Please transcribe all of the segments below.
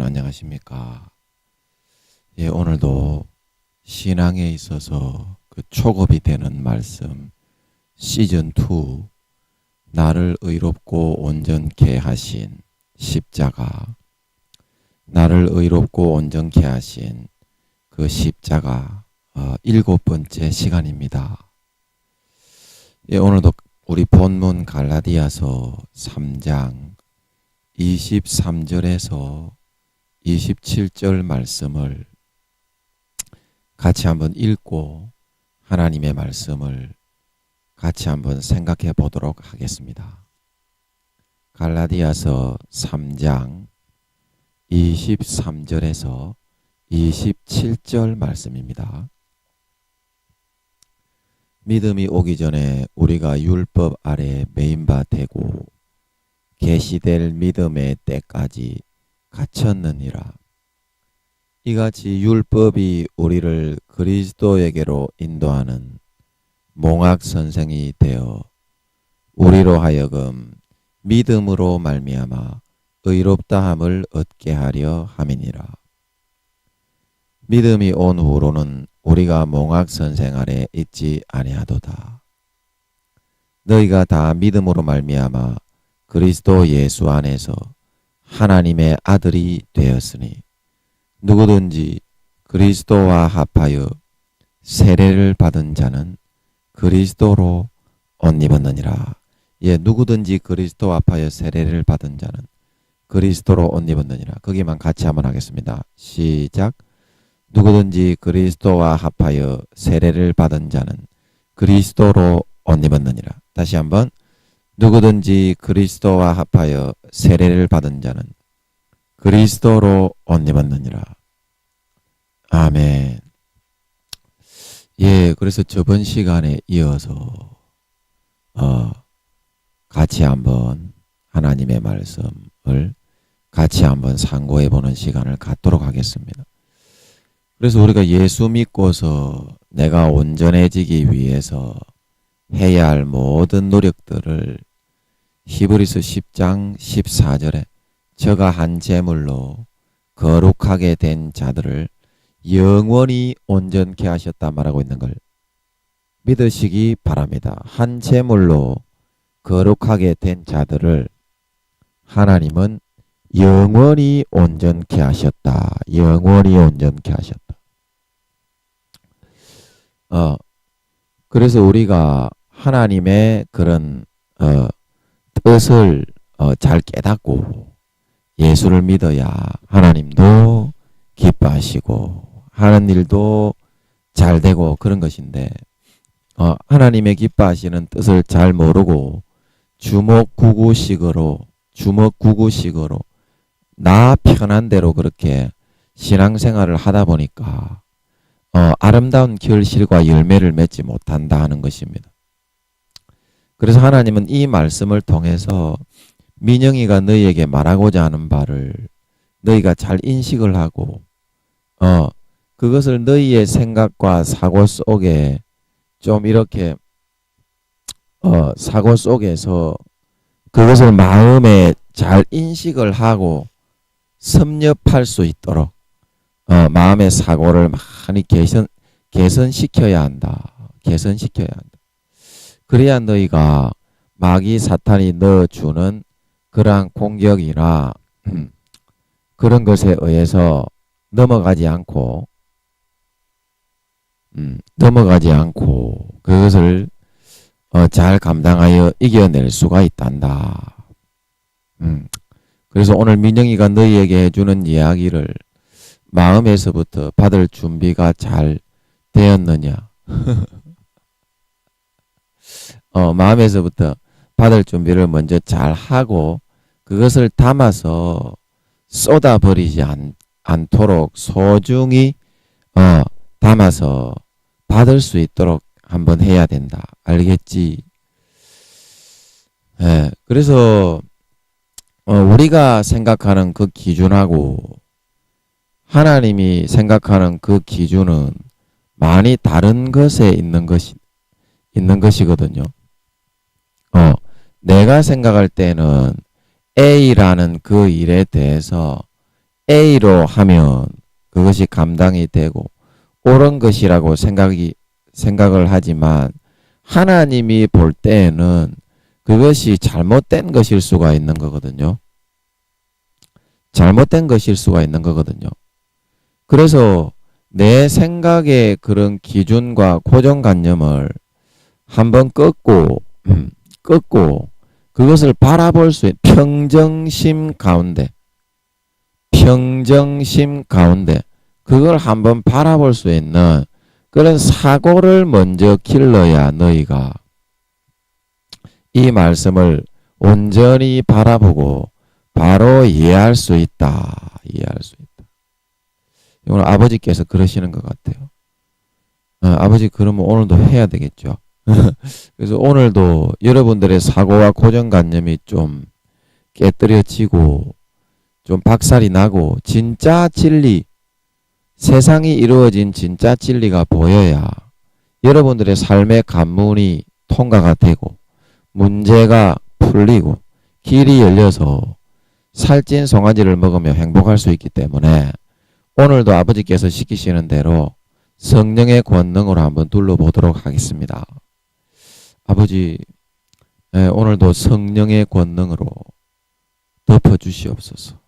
안녕하십니까. 예, 오늘도 신앙에 있어서 그 촉업이 되는 말씀 시즌2 나를 의롭고 온전케 하신 십자가, 나를 의롭고 온전케 하신 그 십자가 7번째 시간입니다. 예, 오늘도 우리 본문 갈라디아서 3장 23절에서 27절 말씀을 같이 한번 읽고 하나님의 말씀을 같이 한번 생각해 보도록 하겠습니다. 갈라디아서 3장 23절에서 27절 말씀입니다. 믿음이 오기 전에 우리가 율법 아래 매인 바 되고 계시될 믿음의 때까지 갇혔느니라. 이같이 율법이 우리를 그리스도에게로 인도하는 몽학 선생이 되어 우리로 하여금 믿음으로 말미암아 의롭다함을 얻게 하려 함이니라. 믿음이 온 후로는 우리가 몽학 선생 아래 있지 아니하도다. 너희가 다 믿음으로 말미암아 그리스도 예수 안에서 하나님의 아들이 되었으니 누구든지 그리스도와 합하여 세례를 받은 자는 그리스도로 옷 입었느니라. 예, 누구든지 그리스도와 합하여 세례를 받은 자는 그리스도로 옷 입었느니라. 거기만 같이 한번 하겠습니다. 시작. 누구든지 그리스도와 합하여 세례를 받은 자는 그리스도로 옷 입었느니라. 다시 한번. 누구든지 그리스도와 합하여 세례를 받은 자는 그리스도로 옷 입었느니라. 아멘. 예, 그래서 저번 시간에 이어서 같이 한번 하나님의 말씀을 같이 한번 상고해 보는 시간을 갖도록 하겠습니다. 그래서 우리가 예수 믿고서 내가 온전해지기 위해서 해야 할 모든 노력들을 히브리서 10장 14절에 저가 한 제물로 거룩하게 된 자들을 영원히 온전케 하셨다 말하고 있는 걸 믿으시기 바랍니다. 한 제물로 거룩하게 된 자들을 하나님은 영원히 온전케 하셨다. 영원히 온전케 하셨다. 그래서 우리가 하나님의 그런 뜻을 잘 깨닫고 예수를 믿어야 하나님도 기뻐하시고 하는 일도 잘 되고 그런 것인데 하나님의 기뻐하시는 뜻을 잘 모르고 주먹구구식으로 나 편한 대로 그렇게 신앙생활을 하다 보니까 아름다운 결실과 열매를 맺지 못한다 하는 것입니다. 그래서 하나님은 이 말씀을 통해서 민영이가 너희에게 말하고자 하는 바를 너희가 잘 인식을 하고 그것을 너희의 생각과 사고 속에 좀 이렇게 사고 속에서 그것을 마음에 잘 인식을 하고 섭렵할 수 있도록 마음의 사고를 많이 개선시켜야 한다. 개선시켜야 한다. 그래야 너희가 마귀 사탄이 넣어주는 그러한 공격이나 그런 것에 의해서 넘어가지 않고 그것을 잘 감당하여 이겨낼 수가 있단다. 그래서 오늘 민영이가 너희에게 해주는 이야기를 마음에서부터 받을 준비가 잘 되었느냐? 마음에서부터 받을 준비를 먼저 잘 하고 그것을 담아서 쏟아버리지 않도록 소중히 담아서 받을 수 있도록 한번 해야 된다. 알겠지? 예, 그래서 우리가 생각하는 그 기준하고 하나님이 생각하는 그 기준은 많이 다른 것에 있는 것이거든요. 내가 생각할 때는 A라는 그 일에 대해서 A로 하면 그것이 감당이 되고 옳은 것이라고 생각을 하지만 하나님이 볼 때에는 그것이 잘못된 것일 수가 있는 거거든요. 잘못된 것일 수가 있는 거거든요. 그래서 내 생각의 그런 기준과 고정관념을 한번 끊고 그것을 바라볼 수 있는 평정심 가운데 그걸 한번 바라볼 수 있는 그런 사고를 먼저 길러야 너희가 이 말씀을 온전히 바라보고 바로 이해할 수 있다. 오늘 아버지께서 그러시는 것 같아요. 아버지 그러면 오늘도 해야 되겠죠. 그래서 오늘도 여러분들의 사고와 고정관념이 좀 깨뜨려지고 좀 박살이 나고 진짜 진리, 세상이 이루어진 진짜 진리가 보여야 여러분들의 삶의 관문이 통과가 되고 문제가 풀리고 길이 열려서 살찐 송아지를 먹으며 행복할 수 있기 때문에 오늘도 아버지께서 시키시는 대로 성령의 권능으로 한번 둘러보도록 하겠습니다. 아버지, 오늘도 성령의 권능으로 덮어주시옵소서.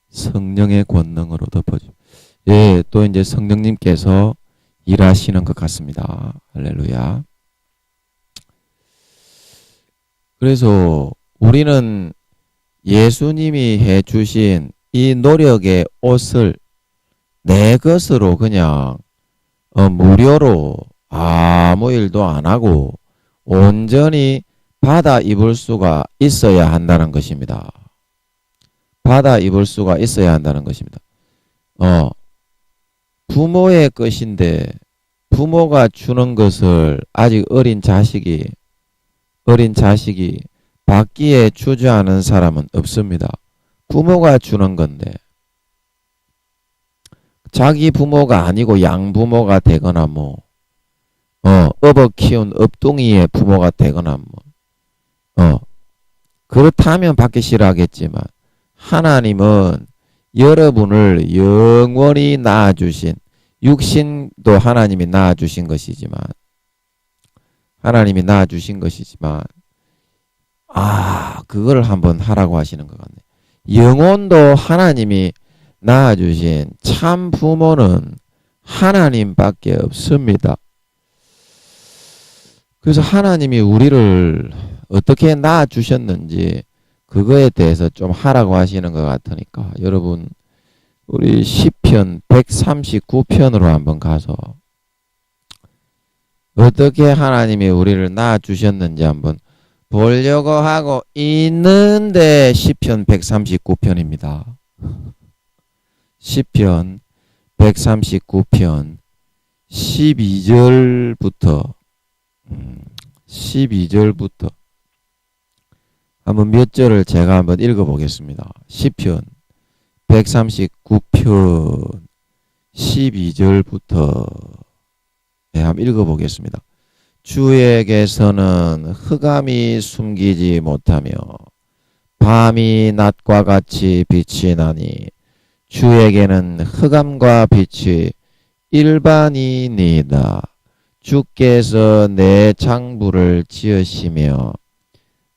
성령의 권능으로 덮어주시옵소서. 예, 또 이제 성령님께서 일하시는 것 같습니다. 할렐루야. 그래서 우리는 예수님이 해주신 이 노력의 옷을 내 것으로 그냥 무료로 아무 일도 안 하고 온전히 받아 입을 수가 있어야 한다는 것입니다. 받아 입을 수가 있어야 한다는 것입니다. 부모의 것인데 부모가 주는 것을 아직 어린 자식이 받기에 주저하는 사람은 없습니다. 부모가 주는 건데 자기 부모가 아니고 양부모가 되거나 업어 키운 업둥이의 부모가 되거나 그렇다면 받기 싫어하겠지만 하나님은 여러분을 영원히 낳아주신 육신도 하나님이 낳아주신 것이지만 그걸 한번 하라고 하시는 것 같네. 영혼도 하나님이 낳아주신 참 부모는 하나님밖에 없습니다. 그래서 하나님이 우리를 어떻게 낳아주셨는지 그거에 대해서 좀 하라고 하시는 것 같으니까 여러분 우리 시편 139편으로 한번 가서 어떻게 하나님이 우리를 낳아주셨는지 한번 보려고 하고 있는데 시편 139편입니다. 시편 139편 12절부터 한번 몇 절을 제가 한번 읽어보겠습니다. 시편 139편 12절부터 한번 읽어보겠습니다. 주에게서는 흑암이 숨기지 못하며 밤이 낮과 같이 빛이 나니 주에게는 흑암과 빛이 일반이니이다. 주께서 내 장부를 지으시며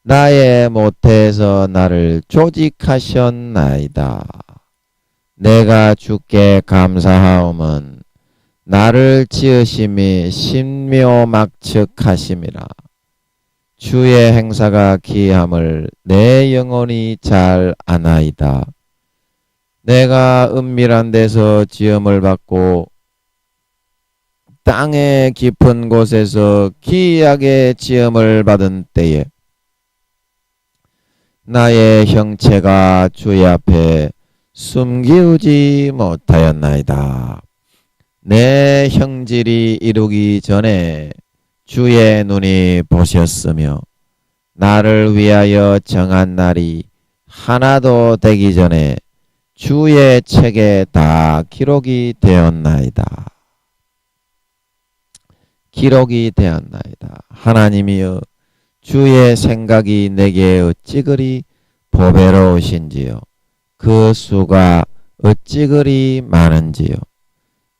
나의 모태에서 나를 조직하셨나이다. 내가 주께 감사하옴은 나를 지으심이 신묘막측하심이라. 주의 행사가 기이함을 내 영혼이 잘 아나이다. 내가 은밀한 데서 지음을 받고 땅의 깊은 곳에서 기이하게 지음을 받은 때에 나의 형체가 주의 앞에 숨기우지 못하였나이다. 내 형질이 이루기 전에 주의 눈이 보셨으며 나를 위하여 정한 날이 하나도 되기 전에 주의 책에 다 기록이 되었나이다. 하나님이여 주의 생각이 내게 어찌 그리 보배로우신지요. 그 수가 어찌 그리 많은지요.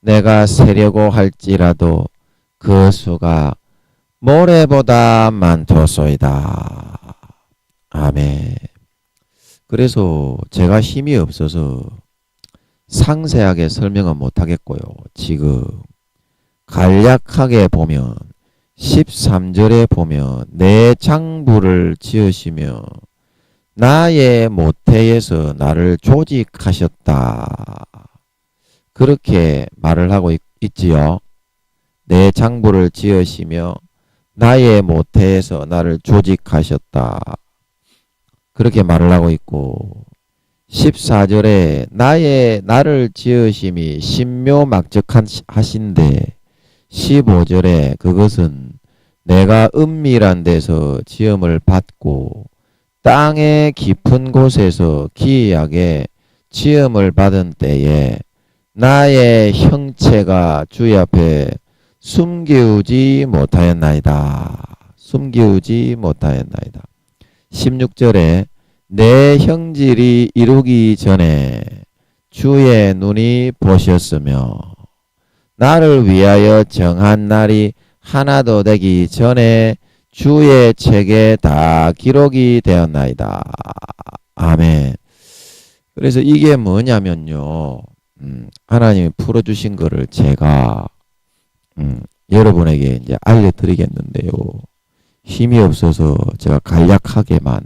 내가 세려고 할지라도 그 수가 모래보다 많도소이다. 아멘. 그래서 제가 힘이 없어서 상세하게 설명은 못하겠고요. 지금 간략하게 보면 13절에 보면 내 장부를 지으시며 나의 모태에서 나를 조직하셨다. 그렇게 말을 하고 있지요. 내 장부를 지으시며 나의 모태에서 나를 조직하셨다. 그렇게 말을 하고 있고 14절에 나를 지으심이 신묘막적하신데 15절에 그것은 내가 은밀한 데서 지음을 받고 땅의 깊은 곳에서 기이하게 지음을 받은 때에 나의 형체가 주의 앞에 숨기우지 못하였나이다. 숨기우지 못하였나이다. 16절에 내 형질이 이루기 전에 주의 눈이 보셨으며 나를 위하여 정한 날이 하나도 되기 전에 주의 책에 다 기록이 되었나이다. 아멘. 그래서 이게 뭐냐면요. 하나님이 풀어주신 거를 제가 여러분에게 이제 알려드리겠는데요. 힘이 없어서 제가 간략하게만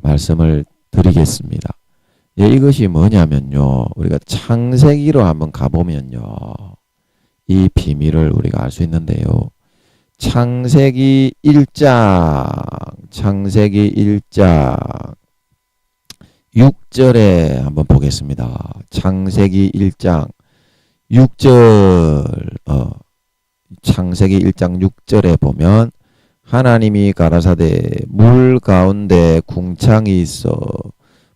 말씀을 드리겠습니다. 예, 이것이 뭐냐면요. 우리가 창세기로 한번 가보면요. 이 비밀을 우리가 알 수 있는데요. 창세기 1장 6절에 한번 보겠습니다. 창세기 1장 6절 창세기 1장 6절에 보면 하나님이 가라사대 물 가운데 궁창이 있어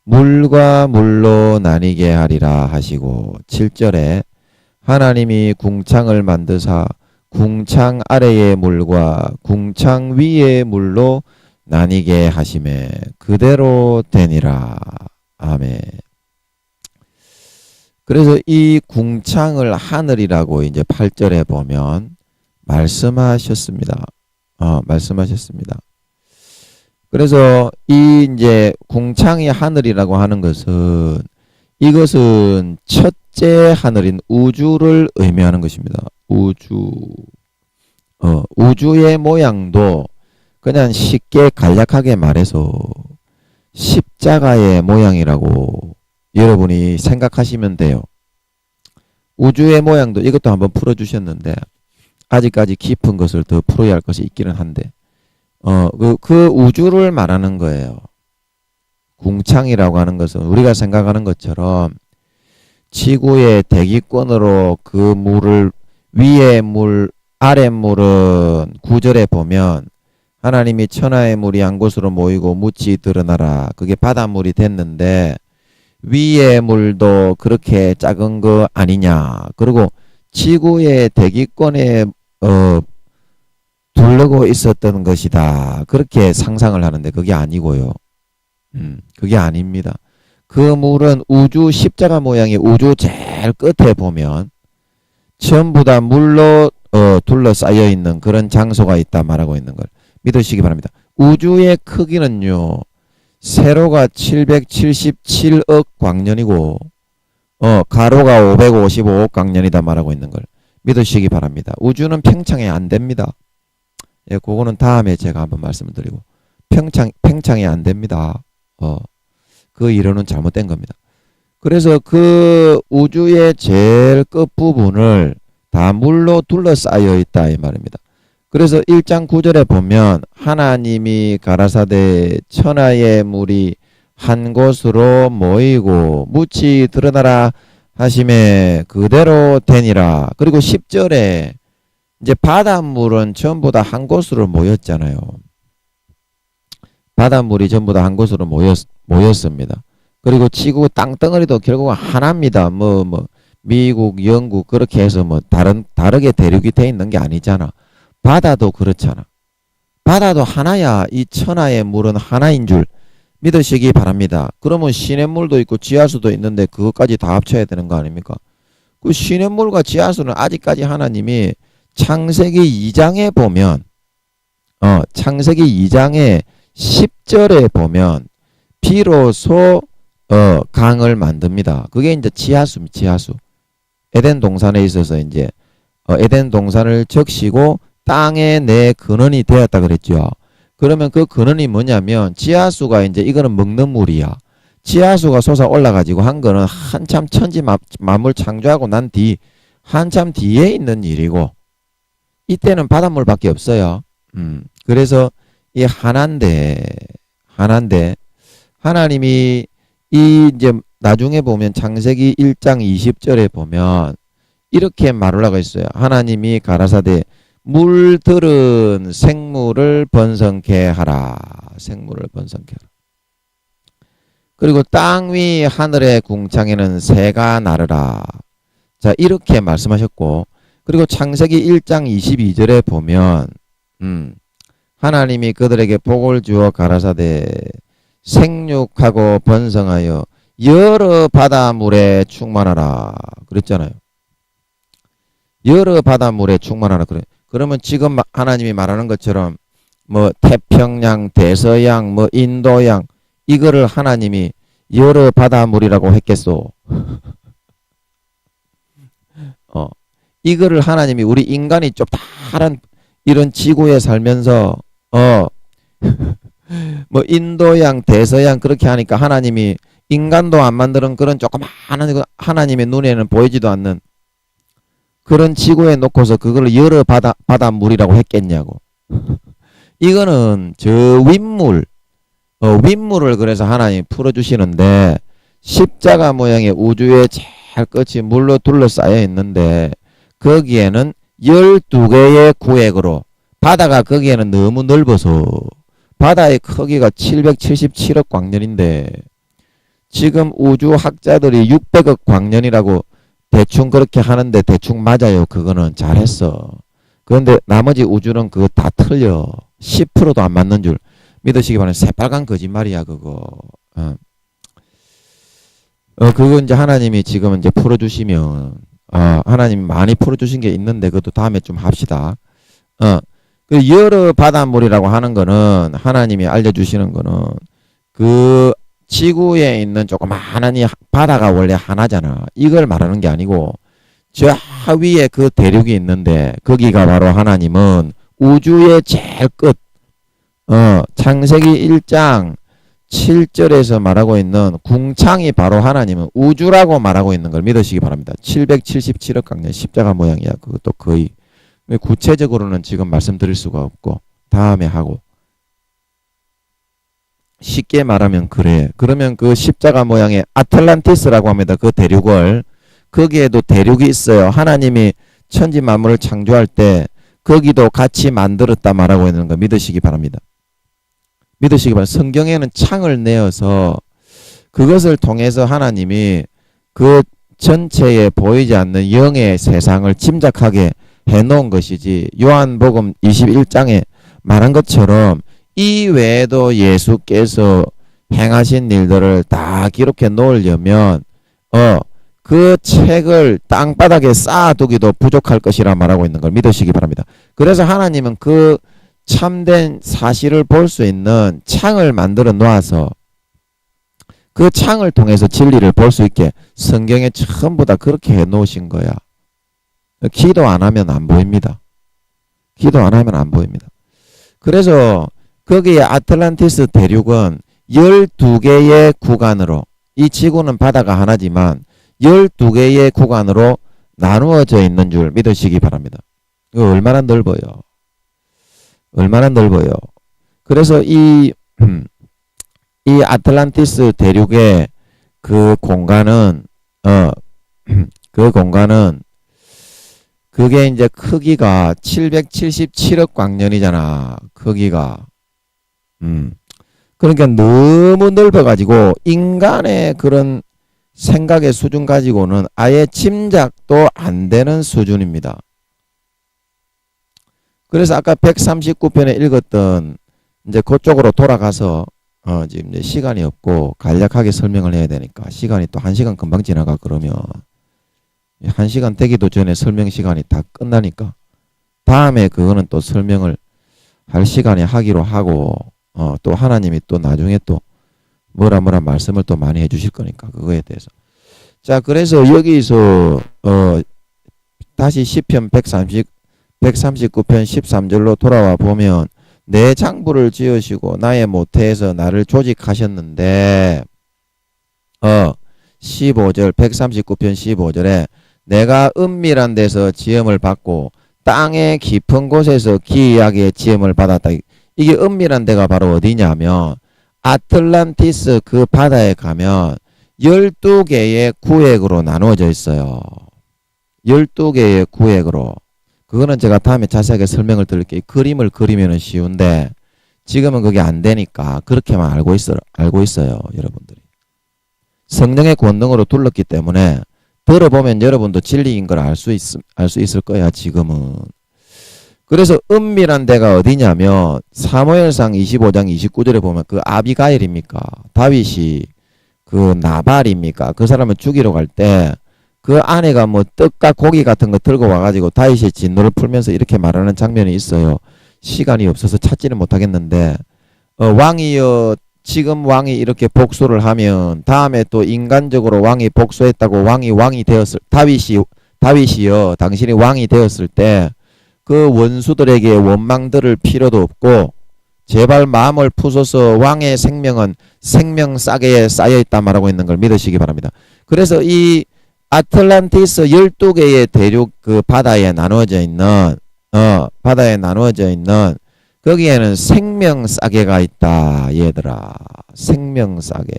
물과 물로 나뉘게 하리라 하시고 7절에 하나님이 궁창을 만드사 궁창 아래의 물과 궁창 위의 물로 나뉘게 하심에 그대로 되니라. 아멘. 그래서 이 궁창을 하늘이라고 이제 8절에 보면 말씀하셨습니다. 말씀하셨습니다. 그래서 이 이제 궁창이 하늘이라고 하는 것은 이것은 첫째 하늘인 우주를 의미하는 것입니다. 우주의 모양도 그냥 쉽게 간략하게 말해서 십자가의 모양이라고 여러분이 생각하시면 돼요. 우주의 모양도 이것도 한번 풀어주셨는데 아직까지 깊은 것을 더 풀어야 할 것이 있기는 한데 그 우주를 말하는 거예요. 궁창이라고 하는 것은 우리가 생각하는 것처럼 지구의 대기권으로 그 물을 위의 물 아래 물은 9절에 보면 하나님이 천하의 물이 한 곳으로 모이고 묻이 드러나라. 그게 바닷물이 됐는데 위의 물도 그렇게 작은 거 아니냐. 그리고 지구의 대기권에 둘러고 있었던 것이다. 그렇게 상상을 하는데 그게 아니고요. 그게 아닙니다. 그 물은 우주 십자가 모양의 우주 제일 끝에 보면 전부 다 물로 둘러싸여 있는 그런 장소가 있다 말하고 있는 걸 믿으시기 바랍니다. 우주의 크기는요. 세로가 777억 광년이고 가로가 555억 광년이다 말하고 있는 걸 믿으시기 바랍니다. 우주는 평창이 안 됩니다. 예, 그거는 다음에 제가 한번 말씀을 드리고 평창이 안 됩니다. 그 이론은 잘못된 겁니다. 그래서 그 우주의 제일 끝부분을 다 물로 둘러싸여 있다 이 말입니다. 그래서 1장 9절에 보면 하나님이 가라사대 천하의 물이 한 곳으로 모이고 묻이 드러나라 하심에 그대로 되니라. 그리고 10절에 이제 바닷물은 전부 다 한 곳으로 모였잖아요. 바닷물이 전부 다 한 곳으로 모였습니다. 그리고 지구 땅덩어리도 결국은 하나입니다. 미국, 영국 그렇게 해서 다르게 대륙이 돼 있는 게 아니잖아. 바다도 그렇잖아. 바다도 하나야. 이 천하의 물은 하나인 줄 믿으시기 바랍니다. 그러면 시냇물도 있고 지하수도 있는데 그것까지 다 합쳐야 되는 거 아닙니까? 그 시냇물과 지하수는 아직까지 하나님이 창세기 2장에 보면 창세기 2장의 10절에 보면 비로소 강을 만듭니다. 그게 이제 지하수. 에덴 동산에 있어서 이제 에덴 동산을 적시고 땅에 내 근원이 되었다 그랬죠. 그러면 그 근원이 뭐냐면 지하수가 이제 이거는 먹는 물이야. 지하수가 솟아 올라가지고 한 거는 한참 천지 만물 창조하고 난 뒤 한참 뒤에 있는 일이고 이때는 바닷물밖에 없어요. 그래서 이 하나인데 하나님이 이 이제 나중에 보면 창세기 1장 20절에 보면 이렇게 말을 하고 있어요. 하나님이 가라사대 물들은 생물을 번성케 하라. 생물을 번성케 하라. 그리고 땅 위 하늘의 궁창에는 새가 나르라. 자, 이렇게 말씀하셨고, 그리고 창세기 1장 22절에 보면 하나님이 그들에게 복을 주어 가라사대 생육하고 번성하여 여러 바다물에 충만하라 그랬잖아요. 여러 바다물에 충만하라 그래. 그러면 지금 하나님이 말하는 것처럼 뭐 태평양, 대서양, 뭐 인도양 이거를 하나님이 여러 바다물이라고 했겠소. 이거를 하나님이 우리 인간이 좀 다른 이런 지구에 살면서 뭐 인도양, 대서양 그렇게 하니까 하나님이 인간도 안 만드는 그런 조그마한 하나님의 눈에는 보이지도 않는 그런 지구에 놓고서 그걸 여러 바닷물이라고 했겠냐고. 이거는 저 윗물, 윗물을 그래서 하나님이 풀어주시는데 십자가 모양의 우주의 제일 끝이 물로 둘러싸여 있는데 거기에는 12개의 구획으로 바다가 거기에는 너무 넓어서 바다의 크기가 777억 광년인데 지금 우주학자들이 600억 광년이라고 대충 그렇게 하는데 대충 맞아요. 그거는 잘했어. 그런데 나머지 우주는 그거 다 틀려. 10%도 안 맞는 줄 믿으시기 바랍니다. 새빨간 거짓말이야 그거. 그거 이제 하나님이 지금 이제 풀어주시면 하나님이 많이 풀어주신 게 있는데 그것도 다음에 좀 합시다. 그 여러 바닷물이라고 하는 거는 하나님이 알려주시는 거는 그 지구에 있는 조그마한 이 바다가 원래 하나잖아. 이걸 말하는 게 아니고 저 하위에 그 대륙이 있는데 거기가 바로 하나님은 우주의 제일 끝 창세기 1장 7절에서 말하고 있는 궁창이 바로 하나님은 우주라고 말하고 있는 걸 믿으시기 바랍니다. 777억 광년 십자가 모양이야. 그것도 거의 구체적으로는 지금 말씀드릴 수가 없고 다음에 하고 쉽게 말하면 그래. 그러면 그 십자가 모양의 아틀란티스라고 합니다. 그 대륙을 거기에도 대륙이 있어요. 하나님이 천지 만물을 창조할 때 거기도 같이 만들었다 말하고 있는 거 믿으시기 바랍니다. 믿으시기 바랍니다. 성경에는 창을 내어서 그것을 통해서 하나님이 그 전체에 보이지 않는 영의 세상을 짐작하게 해놓은 것이지 요한복음 21장에 말한 것처럼 이 외에도 예수께서 행하신 일들을 다 기록해 놓으려면 그 책을 땅바닥에 쌓아두기도 부족할 것이라 말하고 있는 걸 믿으시기 바랍니다. 그래서 하나님은 그 참된 사실을 볼 수 있는 창을 만들어 놓아서 그 창을 통해서 진리를 볼 수 있게 성경에 전부 다 그렇게 해 놓으신 거야. 기도 안 하면 안 보입니다. 기도 안 하면 안 보입니다. 그래서 거기에 아틀란티스 대륙은 12개의 구간으로 이 지구는 바다가 하나지만 12개의 구간으로 나누어져 있는 줄 믿으시기 바랍니다. 이거 얼마나 넓어요. 얼마나 넓어요. 그래서 이 아틀란티스 대륙의 그 공간은 그게 이제 크기가 777억 광년이잖아. 크기가. 그러니까 너무 넓어가지고 인간의 그런 생각의 수준 가지고는 아예 짐작도 안 되는 수준입니다. 그래서 아까 139편에 읽었던 이제 그쪽으로 돌아가서 지금 이제 시간이 없고 간략하게 설명을 해야 되니까 시간이 또 1시간 금방 지나가 그러면 1시간 되기도 전에 설명 시간이 다 끝나니까 다음에 그거는 또 설명을 할 시간에 하기로 하고 또 하나님이 또 나중에 또 뭐라 말씀을 또 많이 해주실 거니까 그거에 대해서 자 그래서 여기서 다시 시편 139편 13절로 돌아와 보면 내 장부를 지으시고 나의 모태에서 나를 조직하셨는데 15절 139편 15절에 내가 은밀한 데서 지음을 받고 땅의 깊은 곳에서 기이하게 지음을 받았다. 이게 은밀한 데가 바로 어디냐면 아틀란티스 그 바다에 가면 12개의 구획으로 나누어져 있어요. 12개의 구획으로. 그거는 제가 다음에 자세하게 설명을 드릴게요. 그림을 그리면 쉬운데 지금은 그게 안 되니까 그렇게만 알고 있어요. 여러분들이. 성령의 권능으로 둘렀기 때문에 들어보면 여러분도 진리인 걸 알 수 있을 거야 지금은. 그래서 은밀한 데가 어디냐면 사무엘상 25장 29절에 보면 그 아비가일입니까? 다윗이 그 나발입니까? 그 사람을 죽이러 갈 때 그 아내가 뭐 떡과 고기 같은 거 들고 와가지고 다윗의 진노를 풀면서 이렇게 말하는 장면이 있어요. 시간이 없어서 찾지는 못하겠는데 왕이여 지금 왕이 이렇게 복수를 하면 다음에 또 인간적으로 왕이 복수했다고 왕이 되었을 다윗이여 당신이 왕이 되었을 때 그 원수들에게 원망 들을 필요도 없고 제발 마음을 푸소서 왕의 생명은 생명 싸개에 쌓여있다 말하고 있는 걸 믿으시기 바랍니다. 그래서 이 아틀란티스 12개의 대륙 그 바다에 나누어져 있는 거기에는 생명 싸개가 있다 얘들아. 생명 싸개.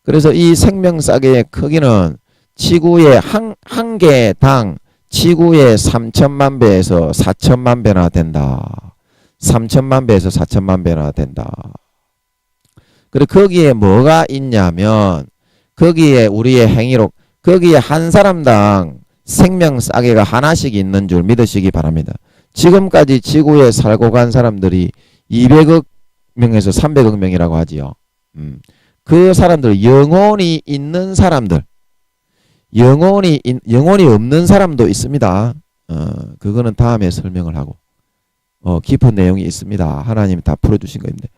그래서 이 생명 싸개의 크기는 지구의 한 개당 지구의 3천만 배에서 4천만 배나 된다. 3천만 배에서 4천만 배나 된다. 그리고 거기에 뭐가 있냐면 거기에 우리의 행위록 거기에 한 사람당 생명 싸개가 하나씩 있는 줄 믿으시기 바랍니다. 지금까지 지구에 살고 간 사람들이 200억 명에서 300억 명이라고 하지요. 그 사람들 영혼이 있는 사람들 영혼이 없는 사람도 있습니다. 그거는 다음에 설명을 하고 깊은 내용이 있습니다. 하나님이 다 풀어주신 거인데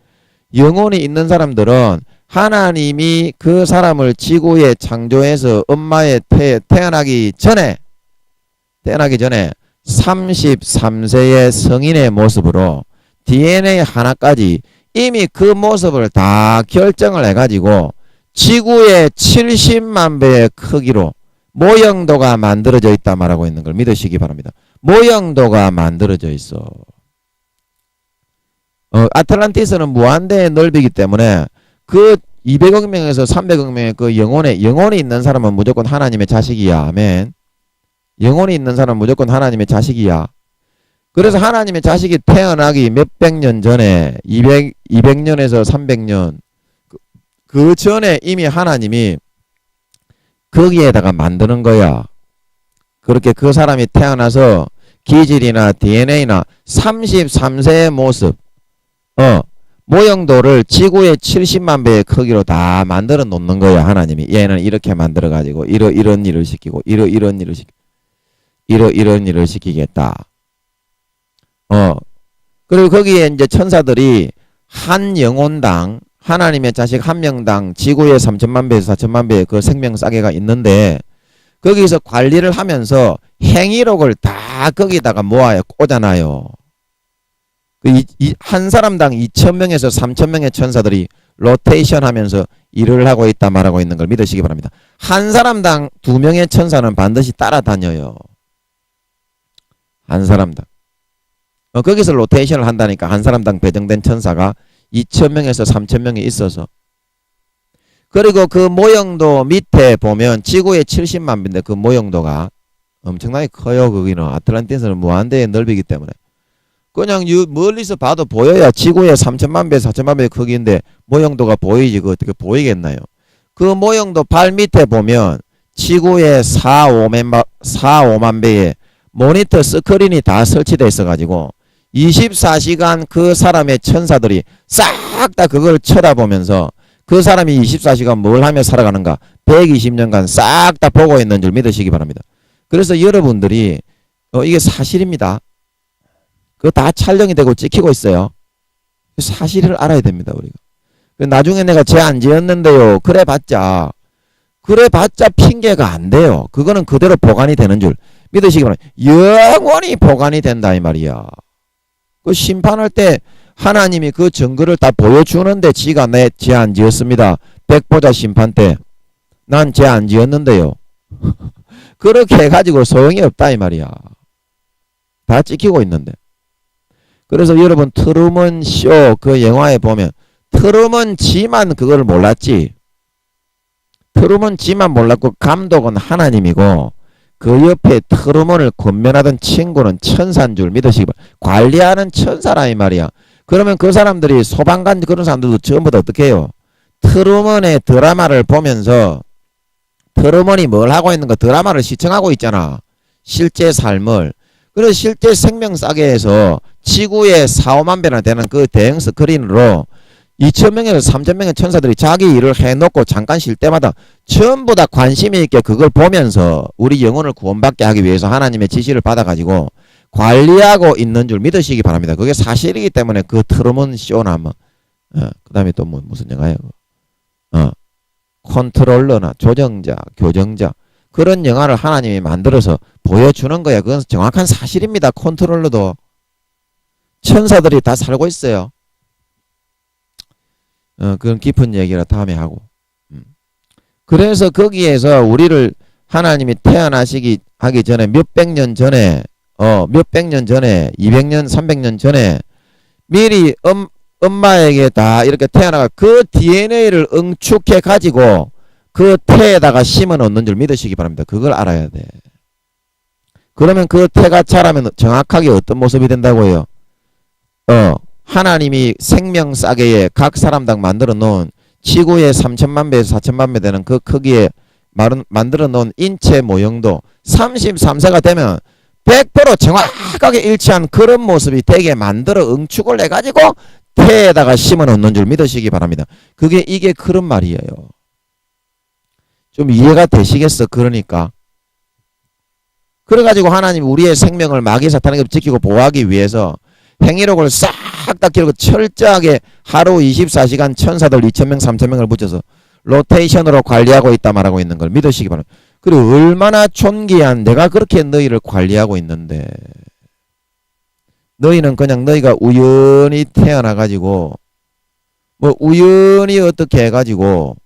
영혼이 있는 사람들은 하나님이 그 사람을 지구에 창조해서 엄마의 태어나기 전에 33세의 성인의 모습으로 DNA 하나까지 이미 그 모습을 다 결정을 해가지고 지구의 70만 배의 크기로 모형도가 만들어져 있다 말하고 있는 걸 믿으시기 바랍니다. 모형도가 만들어져 있어. 아틀란티스는 무한대의 넓이기 때문에 그 200억 명에서 300억 명의 그 영혼이 있는 사람은 무조건 하나님의 자식이야. 아멘. 영혼이 있는 사람은 무조건 하나님의 자식이야. 그래서 하나님의 자식이 태어나기 몇백 년 전에 200년에서 300년 그 전에 이미 하나님이 거기에다가 만드는 거야. 그렇게 그 사람이 태어나서 기질이나 DNA나 33세의 모습 모형도를 지구의 70만 배의 크기로 다 만들어 놓는 거야. 하나님이 얘는 이렇게 만들어 가지고 이런 일을 시키고 이런 일을 시키겠다. 그리고 거기에 이제 천사들이 한 영혼당 하나님의 자식 한 명당 지구의 3천만 배에서 4천만 배의 그 생명 싸개가 있는데 거기서 관리를 하면서 행위록을 다 거기다가 모아요. 꽂아놔요. 한 사람당 2,000명에서 3,000명의 천사들이 로테이션 하면서 일을 하고 있다 말하고 있는 걸 믿으시기 바랍니다. 한 사람당 2명의 천사는 반드시 따라다녀요. 한 사람당. 거기서 로테이션을 한다니까 한 사람당 배정된 천사가 2,000명에서 3,000명이 있어서 그리고 그 모형도 밑에 보면 지구의 70만 배인데 그 모형도가 엄청나게 커요. 거기는 아틀란티스는 무한대의 넓이기 때문에 그냥 멀리서 봐도 보여야 지구의 3천만 배, 4천만 배의 크기인데 모형도가 보이지. 그 어떻게 보이겠나요? 그 모형도 발 밑에 보면 지구의 4, 5만 배의 모니터 스크린이 다 설치되어 있어가지고 24시간 그 사람의 천사들이 싹 다 그걸 쳐다보면서 그 사람이 24시간 뭘 하며 살아가는가 120년간 싹 다 보고 있는 줄 믿으시기 바랍니다. 그래서 여러분들이 이게 사실입니다. 그거 다 촬영이 되고 찍히고 있어요. 사실을 알아야 됩니다. 우리가. 나중에 내가 죄 안 지었는데요. 그래봤자 핑계가 안 돼요. 그거는 그대로 보관이 되는 줄 믿으시기 바랍니다. 영원히 보관이 된다 이 말이야. 그 심판할 때 하나님이 그 증거를 다 보여주는데 지가 내 죄 안 지었습니다. 백보자 심판 때 난 죄 안 지었는데요. 그렇게 해가지고 소용이 없다 이 말이야. 다 찍히고 있는데. 그래서 여러분 트루먼 쇼 그 영화에 보면 트루먼 지만 그걸 몰랐지. 트루먼 지만 몰랐고 감독은 하나님이고 그 옆에 트루먼을 권면하던 친구는 천사인 줄 믿으시기 바랍니다. 관리하는 천사라 이 말이야. 그러면 그 사람들이 소방관 그런 사람들도 전부 다 어떻게 해요? 트루먼의 드라마를 보면서 트루먼이 뭘 하고 있는가 드라마를 시청하고 있잖아. 실제 삶을. 그래서 실제 생명싸개에서 지구에 4, 5만 배나 되는 그 대형 스크린으로 2,000명에서 3,000명의 천사들이 자기 일을 해놓고 잠깐 쉴 때마다 전부 다 관심이 있게 그걸 보면서 우리 영혼을 구원받게 하기 위해서 하나님의 지시를 받아가지고 관리하고 있는 줄 믿으시기 바랍니다. 그게 사실이기 때문에 그 트루먼 쇼나 한번 그 다음에 또 뭐 무슨 영화예요? 컨트롤러나 조정자, 교정자 그런 영화를 하나님이 만들어서 보여주는 거야. 그건 정확한 사실입니다. 컨트롤러도 천사들이 다 살고 있어요. 그런 깊은 얘기라 다음에 하고. 그래서 거기에서 우리를 하나님이 태어나시기 하기 전에 몇백 년 전에 200년 300년 전에 미리 엄마에게 다 이렇게 태어나가 그 DNA를 응축해 가지고 그 태에다가 심어 놓는 줄 믿으시기 바랍니다. 그걸 알아야 돼. 그러면 그 태가 자라면 정확하게 어떤 모습이 된다고요? 하나님이 생명싸개에 각 사람당 만들어 놓은 지구의 3천만 배에서 4천만 배 되는 그 크기에 만들어 놓은 인체 모형도 33세가 되면 100% 정확하게 일치한 그런 모습이 되게 만들어 응축을 해가지고 태에다가 심어 놓는 줄 믿으시기 바랍니다. 이게 그런 말이에요. 좀 이해가 되시겠어? 그러니까. 그래가지고 하나님 우리의 생명을 마귀 사탄에게 지키고 보호하기 위해서 행위록을 싹 다 기록을 철저하게 하루 24시간 천사들 2,000명 3,000명을 붙여서 로테이션으로 관리하고 있다 말하고 있는 걸 믿으시기 바랍니다. 그리고 얼마나 존귀한 내가 그렇게 너희를 관리하고 있는데 너희는 그냥 너희가 우연히 태어나가지고 뭐 우연히 어떻게 해가지고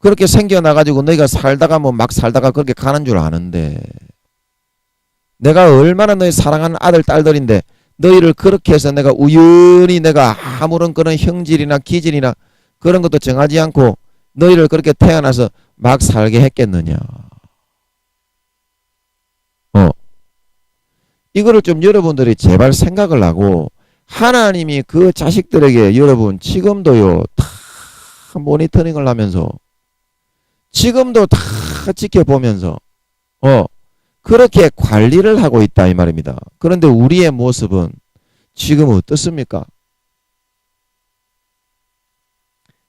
그렇게 생겨나가지고 너희가 살다가 뭐 막 살다가 그렇게 가는 줄 아는데 내가 얼마나 너희 사랑하는 아들 딸들인데 너희를 그렇게 해서 내가 우연히 내가 아무런 그런 형질이나 기질이나 그런 것도 정하지 않고 너희를 그렇게 태어나서 막 살게 했겠느냐. 이거를 좀 여러분들이 제발 생각을 하고 하나님이 그 자식들에게 여러분 지금도요 다 모니터링을 하면서 지금도 다 지켜보면서 그렇게 관리를 하고 있다 이 말입니다. 그런데 우리의 모습은 지금 어떻습니까?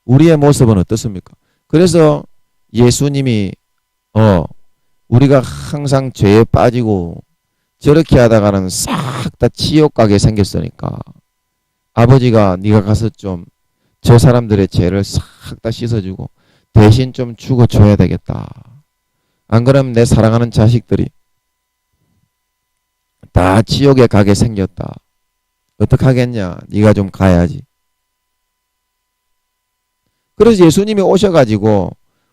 우리의 모습은 어떻습니까? 그래서 예수님이 우리가 항상 죄에 빠지고 저렇게 하다가는 싹 다 지옥 가게 생겼으니까 아버지가 네가 가서 좀 저 사람들의 죄를 싹 다 씻어주고 대신 좀 죽어줘야 되겠다. 안 그러면 내 사랑하는 자식들이 다 지옥에 가게 생겼다. 어떡하겠냐? 네가 좀 가야지. 그래서 예수님이 오셔가지고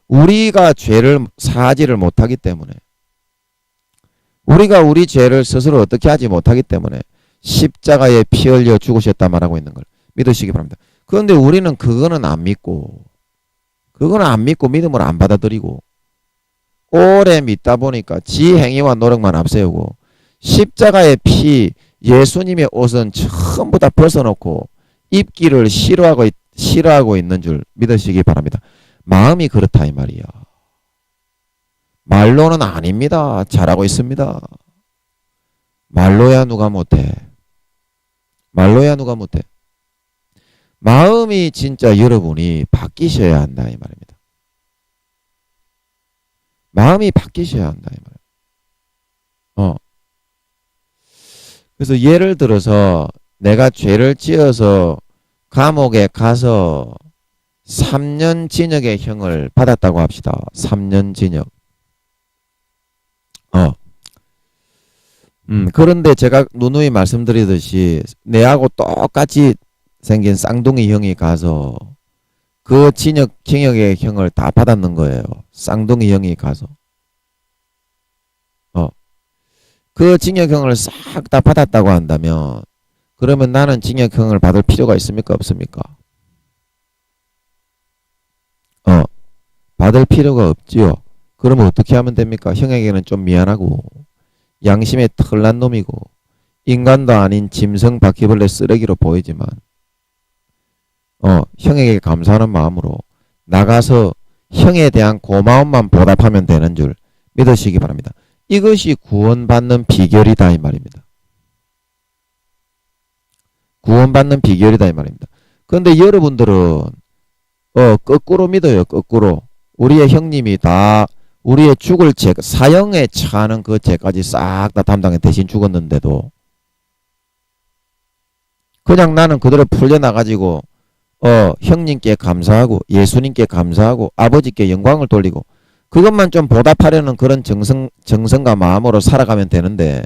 우리가 죄를 사하지를 못하기 때문에 우리가 우리 죄를 스스로 어떻게 하지 못하기 때문에 십자가에 피 흘려 죽으셨다 말하고 있는 걸 믿으시기 바랍니다. 그런데 우리는 그거는 안 믿고 믿음을 안 받아들이고 오래 믿다 보니까 지 행위와 노력만 앞세우고 십자가의 피 예수님의 옷은 전부 다 벗어놓고 입기를 싫어하고 있는 줄 믿으시기 바랍니다. 마음이 그렇다 이 말이야. 말로는 아닙니다. 잘하고 있습니다. 말로야 누가 못해. 말로야 누가 못해. 마음이 진짜 여러분이 바뀌셔야 한다 이 말입니다. 마음이 바뀌셔야 한다 이 말이에요. 그래서 예를 들어서 내가 죄를 지어서 감옥에 가서 3년 징역의 형을 받았다고 합시다. 3년 징역. 그런데 제가 누누이 말씀드리듯이 내하고 똑같이 생긴 쌍둥이 형이 가서 그 징역의 형을 다 받았는 거예요. 쌍둥이 형이 가서. 그 징역형을 싹 다 받았다고 한다면 그러면 나는 징역형을 받을 필요가 있습니까? 없습니까? 받을 필요가 없지요. 그러면 어떻게 하면 됩니까? 형에게는 좀 미안하고 양심에 털난 놈이고 인간도 아닌 짐승 바퀴벌레 쓰레기로 보이지만 형에게 감사하는 마음으로 나가서 형에 대한 고마움만 보답하면 되는 줄 믿으시기 바랍니다. 이것이 구원받는 비결이다 이 말입니다. 구원받는 비결이다 이 말입니다. 그런데 여러분들은 거꾸로 믿어요. 거꾸로. 우리의 형님이 다 우리의 죽을 죄, 사형에 처하는 그 죄까지 싹 다 담당해 대신 죽었는데도 그냥 나는 그대로 풀려나가지고 형님께 감사하고 예수님께 감사하고 아버지께 영광을 돌리고 그것만 좀 보답하려는 그런 정성과 마음으로 살아가면 되는데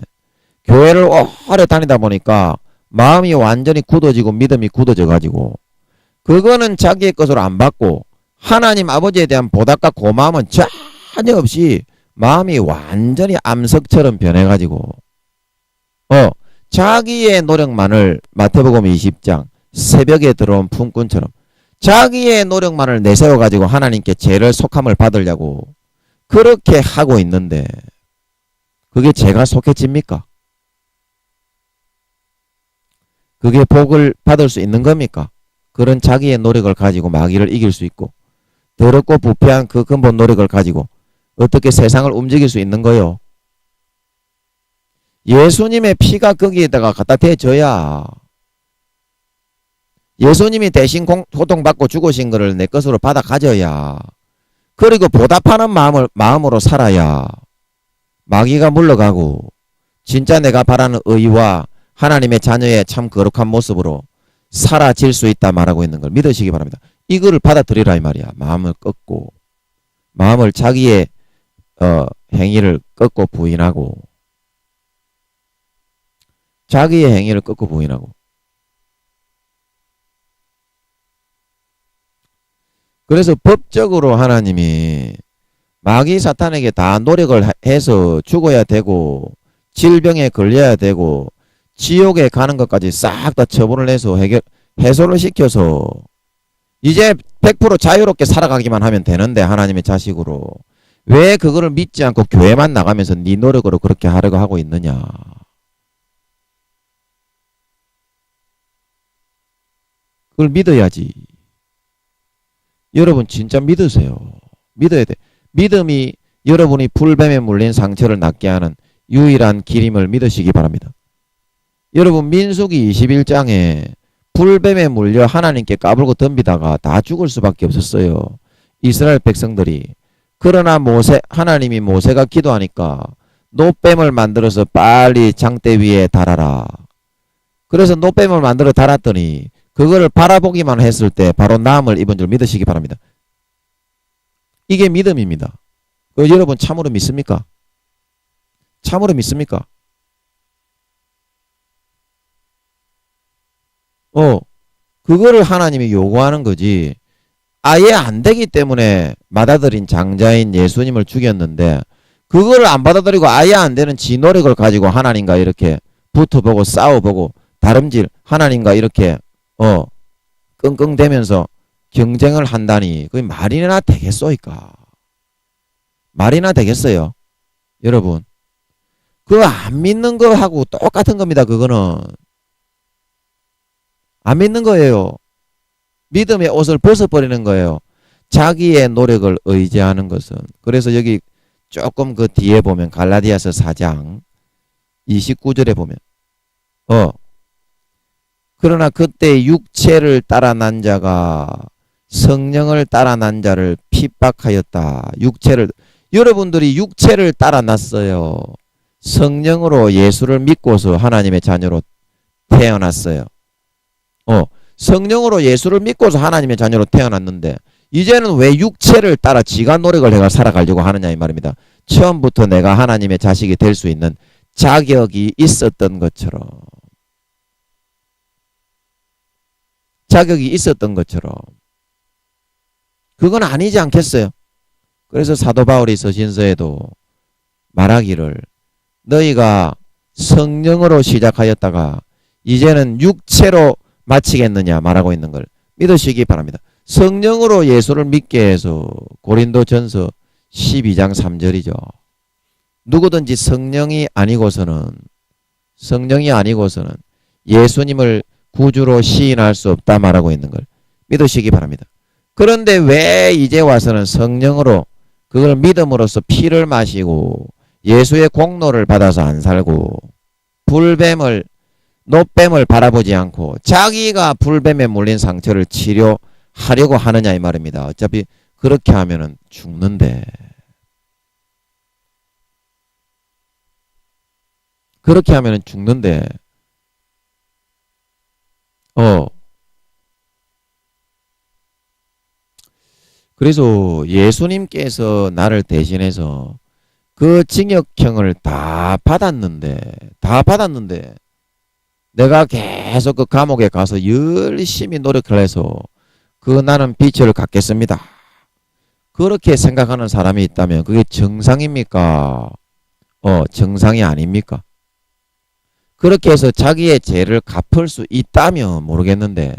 교회를 오래 다니다 보니까 마음이 완전히 굳어지고 믿음이 굳어져 가지고 그거는 자기의 것으로 안 받고 하나님 아버지에 대한 보답과 고마움은 전혀 없이 마음이 완전히 암석처럼 변해가지고 자기의 노력만을 마태복음 20장 새벽에 들어온 품꾼처럼 자기의 노력만을 내세워가지고 하나님께 죄를 속함을 받으려고 그렇게 하고 있는데 그게 죄가 속해집니까? 그게 복을 받을 수 있는 겁니까? 그런 자기의 노력을 가지고 마귀를 이길 수 있고 더럽고 부패한 그 근본 노력을 가지고 어떻게 세상을 움직일 수 있는 거요? 예수님의 피가 거기에다가 갖다 대줘야 예수님이 대신 고통받고 죽으신 것을 내 것으로 받아 가져야 그리고 보답하는 마음으로 살아야 마귀가 물러가고 진짜 내가 바라는 의와 하나님의 자녀의 참 거룩한 모습으로 사라질 수 있다 말하고 있는 걸 믿으시기 바랍니다. 이거를 받아들이라 이 말이야. 마음을 꺾고 마음을 자기의 행위를 꺾고 부인하고 자기의 행위를 꺾고 부인하고 그래서 법적으로 하나님이 마귀 사탄에게 다 노력을 해서 죽어야 되고 질병에 걸려야 되고 지옥에 가는 것까지 싹 다 처분을 해서 해소를 시켜서 이제 100% 자유롭게 살아가기만 하면 되는데 하나님의 자식으로 왜 그거를 믿지 않고 교회만 나가면서 네 노력으로 그렇게 하려고 하고 있느냐. 그걸 믿어야지. 여러분 진짜 믿으세요. 믿어야 돼. 믿음이 여러분이 불뱀에 물린 상처를 낫게 하는 유일한 길임을 믿으시기 바랍니다. 여러분 민수기 21장에 불뱀에 물려 하나님께 까불고 덤비다가 다 죽을 수밖에 없었어요. 이스라엘 백성들이. 그러나 하나님이 모세가 기도하니까 노뱀을 만들어서 빨리 장대 위에 달아라. 그래서 노뱀을 만들어 달았더니 그거를 바라보기만 했을 때 바로 나음을 입은 줄 믿으시기 바랍니다. 이게 믿음입니다. 여러분 참으로 믿습니까? 참으로 믿습니까? 그거를 하나님이 요구하는 거지. 아예 안 되기 때문에 받아들인 장자인 예수님을 죽였는데 그거를 안 받아들이고 아예 안 되는 지 노력을 가지고 하나님과 이렇게 붙어보고 싸워보고 다름질 하나님과 이렇게 끙끙대면서 경쟁을 한다니 그게 말이나 되겠소이까? 말이나 되겠어요? 여러분 그거 안 믿는 거하고 똑같은 겁니다. 그거는 안 믿는 거예요. 믿음의 옷을 벗어버리는 거예요. 자기의 노력을 의지하는 것은. 그래서 여기 조금 그 뒤에 보면 갈라디아서 4장 29절에 보면 그러나 그때 육체를 따라 난 자가 성령을 따라 난 자를 핍박하였다. 여러분들이 육체를 따라 났어요. 성령으로 예수를 믿고서 하나님의 자녀로 태어났어요. 성령으로 예수를 믿고서 하나님의 자녀로 태어났는데 이제는 왜 육체를 따라 지가 노력을 해가 살아가려고 하느냐 이 말입니다. 처음부터 내가 하나님의 자식이 될 수 있는 자격이 있었던 것처럼 그건 아니지 않겠어요? 그래서 사도 바울이 서신서에도 말하기를 너희가 성령으로 시작하였다가 이제는 육체로 마치겠느냐 말하고 있는 걸 믿으시기 바랍니다. 성령으로 예수를 믿게 해서 고린도전서 12장 3절이죠. 누구든지 성령이 아니고서는 예수님을 구주로 시인할 수 없다 말하고 있는 걸 믿으시기 바랍니다. 그런데 왜 이제 와서는 성령으로 그걸 믿음으로써 피를 마시고 예수의 공로를 받아서 안 살고 노뱀을 바라보지 않고 자기가 불뱀에 물린 상처를 치료하려고 하느냐 이 말입니다. 어차피 그렇게 하면은 죽는데. 그래서 예수님께서 나를 대신해서 그 징역형을 다 받았는데 내가 계속 그 감옥에 가서 열심히 노력을 해서 나는 빛을 갖겠습니다. 그렇게 생각하는 사람이 있다면 그게 정상입니까? 정상이 아닙니까? 그렇게 해서 자기의 죄를 갚을 수 있다면 모르겠는데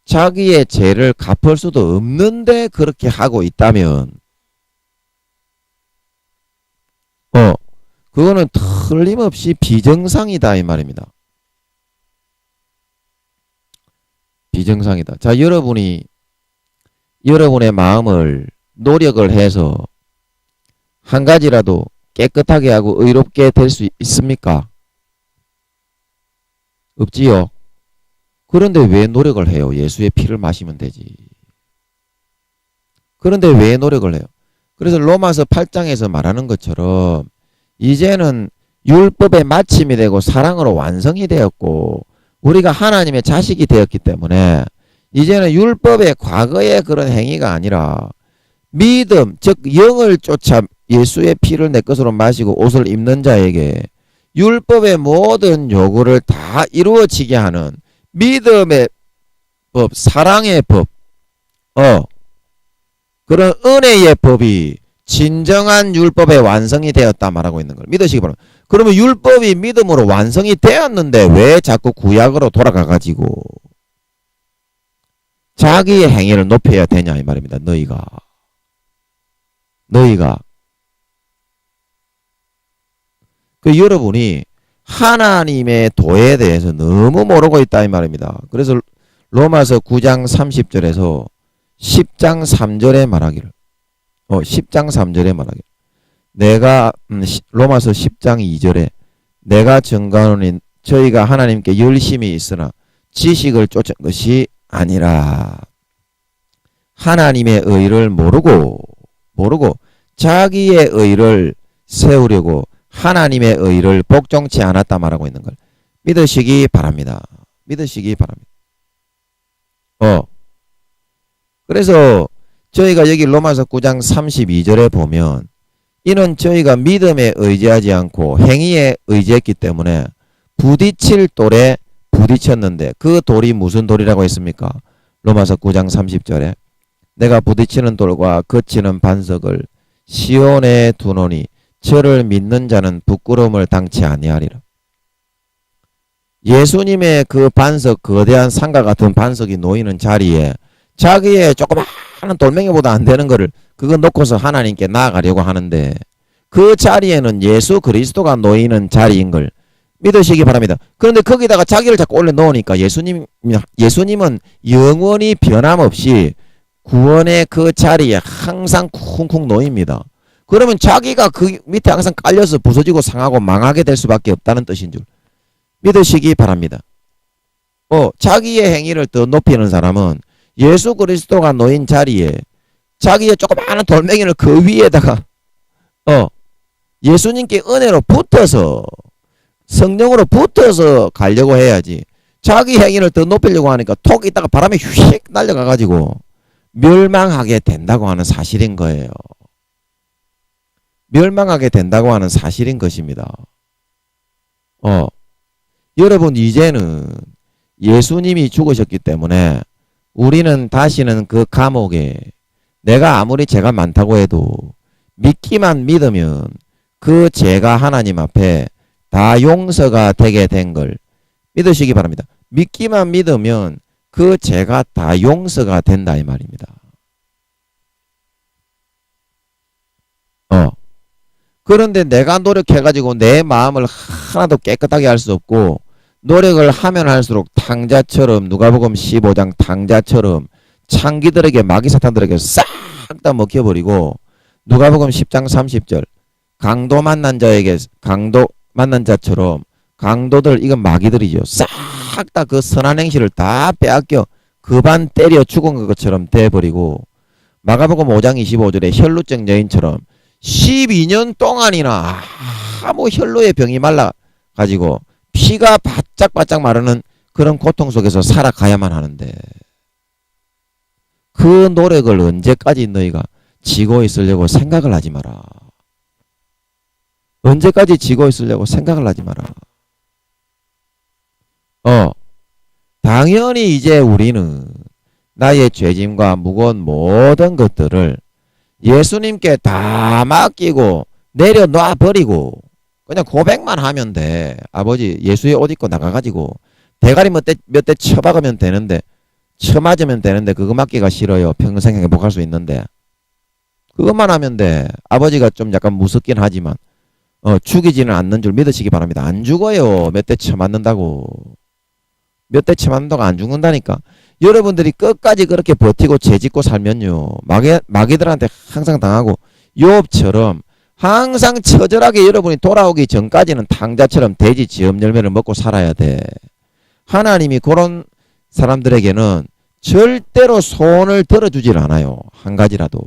자기의 죄를 갚을 수도 없는데 그렇게 하고 있다면 그거는 틀림없이 비정상이다 이 말입니다. 비정상이다. 자, 여러분의 마음을 노력을 해서 한 가지라도 깨끗하게 하고 의롭게 될 수 있습니까? 없지요. 그런데 왜 노력을 해요? 예수의 피를 마시면 되지. 그런데 왜 노력을 해요? 그래서 로마서 8장에서 말하는 것처럼 이제는 율법의 마침이 되고 사랑으로 완성이 되었고 우리가 하나님의 자식이 되었기 때문에 이제는 율법의 과거의 그런 행위가 아니라 믿음, 즉 영을 쫓아 예수의 피를 내 것으로 마시고 옷을 입는 자에게 율법의 모든 요구를 다 이루어지게 하는 믿음의 법, 사랑의 법, 그런 은혜의 법이 진정한 율법의 완성이 되었다 말하고 있는 걸 믿으시기 바랍니다. 그러면 율법이 믿음으로 완성이 되었는데 왜 자꾸 구약으로 돌아가가지고 자기의 행위를 높여야 되냐 이 말입니다. 너희가 여러분이 하나님의 도에 대해서 너무 모르고 있다 이 말입니다. 그래서 로마서 9장 30절에서 10장 3절에 말하기를 10장 3절에 말하기를 내가 로마서 10장 2절에 내가 증거하노니 저희가 하나님께 열심히 있으나 지식을 쫓은 것이 아니라 하나님의 의를 모르고 자기의 의를 세우려고 하나님의 의를 복종치 않았다 말하고 있는 걸 믿으시기 바랍니다. 그래서 저희가 여기 로마서 9장 32절에 보면 이는 저희가 믿음에 의지하지 않고 행위에 의지했기 때문에 부딪힐 돌에 부딪혔는데 그 돌이 무슨 돌이라고 했습니까? 로마서 9장 30절에 내가 부딪히는 돌과 거치는 반석을 시온에 두노니 저를 믿는 자는 부끄러움을 당치 아니하리라. 예수님의 그 반석, 거대한 산과 같은 반석이 놓이는 자리에 자기의 조그마한 돌멩이보다 안 되는 거를 그거 놓고서 하나님께 나아가려고 하는데 그 자리에는 예수 그리스도가 놓이는 자리인 걸 믿으시기 바랍니다. 그런데 거기다가 자기를 자꾸 올려놓으니까 예수님은 영원히 변함없이 구원의 그 자리에 항상 쿵쿵 놓입니다. 그러면 자기가 그 밑에 항상 깔려서 부서지고 상하고 망하게 될 수밖에 없다는 뜻인 줄 믿으시기 바랍니다. 자기의 행위를 더 높이는 사람은 예수 그리스도가 놓인 자리에 자기의 조그마한 돌멩이를 그 위에다가 예수님께 은혜로 붙어서 성령으로 붙어서 가려고 해야지. 자기 행위를 더 높이려고 하니까 톡 있다가 바람에 휙 날려가가지고 멸망하게 된다고 하는 사실인 거예요. 멸망하게 된다고 하는 사실인 것입니다. 여러분 이제는 예수님이 죽으셨기 때문에 우리는 다시는 그 감옥에 내가 아무리 죄가 많다고 해도 믿기만 믿으면 그 죄가 하나님 앞에 다 용서가 되게 된 걸 믿으시기 바랍니다. 믿기만 믿으면 그 죄가 다 용서가 된다 이 말입니다. 그런데 내가 노력해가지고 내 마음을 하나도 깨끗하게 할 수 없고 노력을 하면 할수록 탕자처럼 누가복음 15장 탕자처럼 창기들에게 마귀사탄들에게 싹 다 먹혀버리고 누가복음 10장 30절 강도 만난 자처럼 강도들 이건 마귀들이죠. 싹 다 그 선한 행실을 다 빼앗겨 그반 때려 죽은 것처럼 돼버리고 마가복음 5장 25절에 혈루증 여인처럼 12년 동안이나 아무 혈루의 병이 말라가지고 피가 바짝바짝 마르는 그런 고통 속에서 살아가야만 하는데 그 노력을 언제까지 너희가 지고 있으려고 생각을 하지 마라. 언제까지 지고 있으려고 생각을 하지 마라. 당연히 이제 우리는 나의 죄짐과 무거운 모든 것들을 예수님께 다 맡기고 내려놔 버리고 그냥 고백만 하면 돼. 아버지 예수의 옷 입고 나가가지고 대가리 몇 대 쳐박으면 되는데 쳐맞으면 되는데 그거 맡기가 싫어요. 평생 행복할 수 있는데 그것만 하면 돼. 아버지가 좀 약간 무섭긴 하지만 죽이지는 않는 줄 믿으시기 바랍니다. 안 죽어요. 몇 대 쳐맞는다고. 몇 대 쳐맞는다고 안 죽는다니까. 여러분들이 끝까지 그렇게 버티고 죄짓고 살면요. 마귀들한테 항상 당하고 욥처럼 항상 처절하게 여러분이 돌아오기 전까지는 탕자처럼 돼지 지엄 열매를 먹고 살아야 돼. 하나님이 그런 사람들에게는 절대로 손을 들어주질 않아요. 한 가지라도.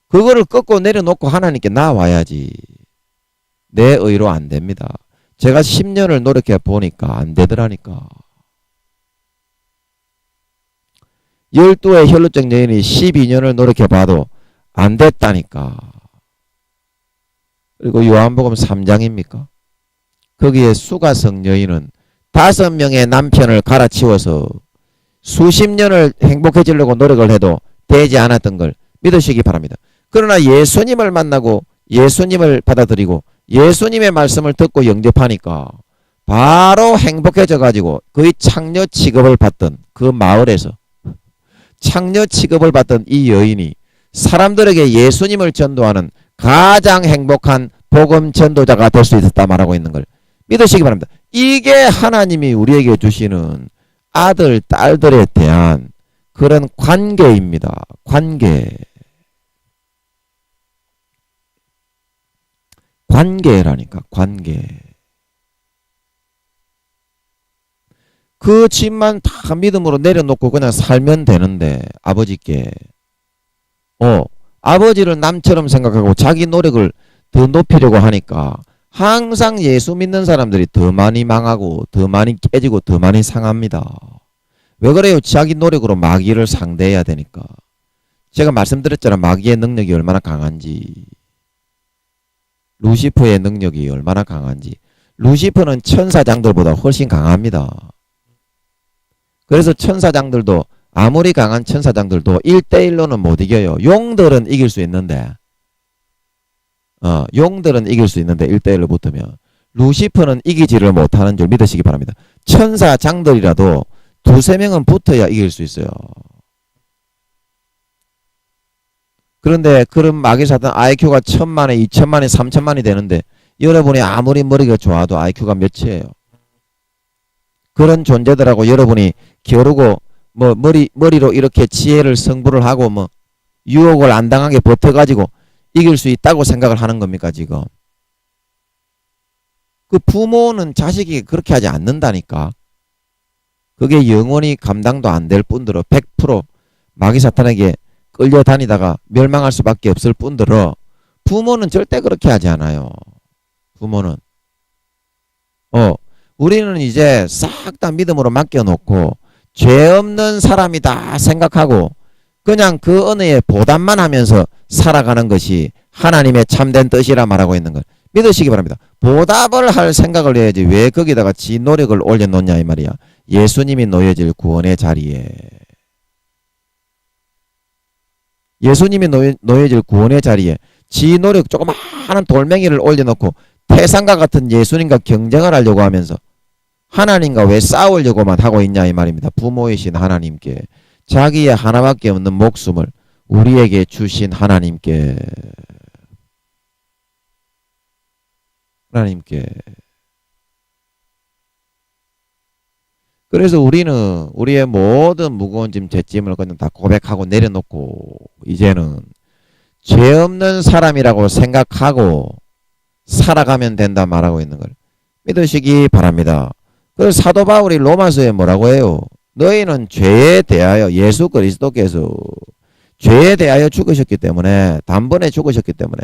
그거를 꺾고 내려놓고 하나님께 나와야지. 내 의로 안 됩니다. 제가 10년을 노력해 보니까 안 되더라니까. 12의 혈루증 여인이 12년을 노력해 봐도 안 됐다니까. 그리고 요한복음 3장입니까? 거기에 수가성 여인은 5명의 남편을 갈아치워서 수십 년을 행복해지려고 노력을 해도 되지 않았던 걸 믿으시기 바랍니다. 그러나 예수님을 만나고 예수님을 받아들이고 예수님의 말씀을 듣고 영접하니까 바로 행복해져 가지고 거의 창녀 취급을 받던 그 마을에서 창녀 취급을 받던 이 여인이 사람들에게 예수님을 전도하는 가장 행복한 복음 전도자가 될 수 있었다 말하고 있는 걸 믿으시기 바랍니다. 이게 하나님이 우리에게 주시는 아들, 딸들에 대한 그런 관계입니다. 관계라니까, 관계. 그 집만 다 믿음으로 내려놓고 그냥 살면 되는데, 아버지께. 아버지를 남처럼 생각하고 자기 노력을 더 높이려고 하니까 항상 예수 믿는 사람들이 더 많이 망하고 더 많이 깨지고 더 많이 상합니다. 왜 그래요? 자기 노력으로 마귀를 상대해야 되니까. 제가 말씀드렸잖아요. 마귀의 능력이 얼마나 강한지. 루시퍼의 능력이 얼마나 강한지. 루시퍼는 천사장들보다 훨씬 강합니다. 그래서 천사장들도 아무리 강한 천사장들도 1대1로는 못 이겨요. 용들은 이길 수 있는데 용들은 이길 수 있는데 1대1로 붙으면 루시퍼는 이기지를 못하는 줄 믿으시기 바랍니다. 천사장들이라도 두세 명은 붙어야 이길 수 있어요. 그런데 그런 마귀사탄 IQ가 1000만에 2000만에 3000만이 되는데 여러분이 아무리 머리가 좋아도 IQ가 몇이에요. 그런 존재들하고 여러분이 겨루고 뭐 머리로 이렇게 지혜를 승부를 하고 뭐 유혹을 안 당하게 버텨가지고 이길 수 있다고 생각을 하는 겁니까 지금? 그 부모는 자식이 그렇게 하지 않는다니까. 그게 영원히 감당도 안 될 뿐더러 100% 마귀 사탄에게 끌려다니다가 멸망할 수밖에 없을 뿐더러 부모는 절대 그렇게 하지 않아요. 부모는 우리는 이제 싹 다 믿음으로 맡겨놓고 죄 없는 사람이다 생각하고 그냥 그 은혜에 보답만 하면서 살아가는 것이 하나님의 참된 뜻이라 말하고 있는 걸 믿으시기 바랍니다. 보답을 할 생각을 해야지 왜 거기다가 지 노력을 올려놓냐 이 말이야. 예수님이 놓여질 구원의 자리에 예수님이 놓여질 구원의 자리에 지 노력 조그마한 돌멩이를 올려놓고 태산과 같은 예수님과 경쟁을 하려고 하면서 하나님과 왜 싸우려고만 하고 있냐 이 말입니다. 부모이신 하나님께 자기의 하나밖에 없는 목숨을 우리에게 주신 하나님께 그래서 우리는 우리의 모든 무거운 짐 죄짐을 그냥 다 고백하고 내려놓고 이제는 죄 없는 사람이라고 생각하고 살아가면 된다 말하고 있는 걸 믿으시기 바랍니다. 그래서 사도 바울이 로마서에 뭐라고 해요? 너희는 죄에 대하여 예수 그리스도께서 죄에 대하여 죽으셨기 때문에 단번에 죽으셨기 때문에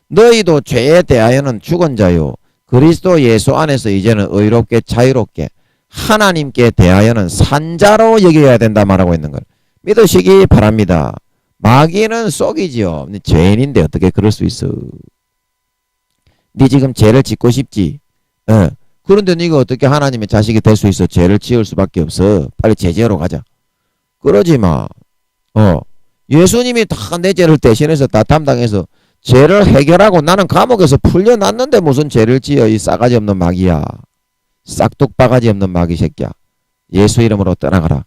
너희도 죄에 대하여는 죽은 자요 그리스도 예수 안에서 이제는 의롭게 자유롭게 하나님께 대하여는 산자로 여겨야 된다 말하고 있는 걸 믿으시기 바랍니다. 마귀는 속이지요. 죄인인데 어떻게 그럴 수 있어? 네 지금 죄를 짓고 싶지? 그런데 네가 어떻게 하나님의 자식이 될 수 있어? 죄를 지을 수밖에 없어. 빨리 죄 지으러 가자. 그러지 마. 예수님이 다 내 죄를 대신해서 다 담당해서 죄를 해결하고 나는 감옥에서 풀려났는데 무슨 죄를 지어 이 싸가지 없는 마귀야. 싹둑바가지 없는 마귀 새끼야. 예수 이름으로 떠나가라.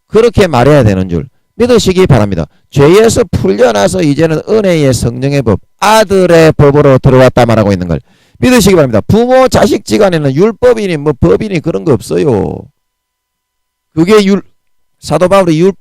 그렇게 말해야 되는 줄 믿으시기 바랍니다. 죄에서 풀려나서 이제는 은혜의 성령의 법, 아들의 법으로 들어왔다 말하고 있는 걸 믿으시기 바랍니다. 부모 자식 지간에는 율법이니 뭐 법이니 그런 거 없어요. 그게 사도 바울이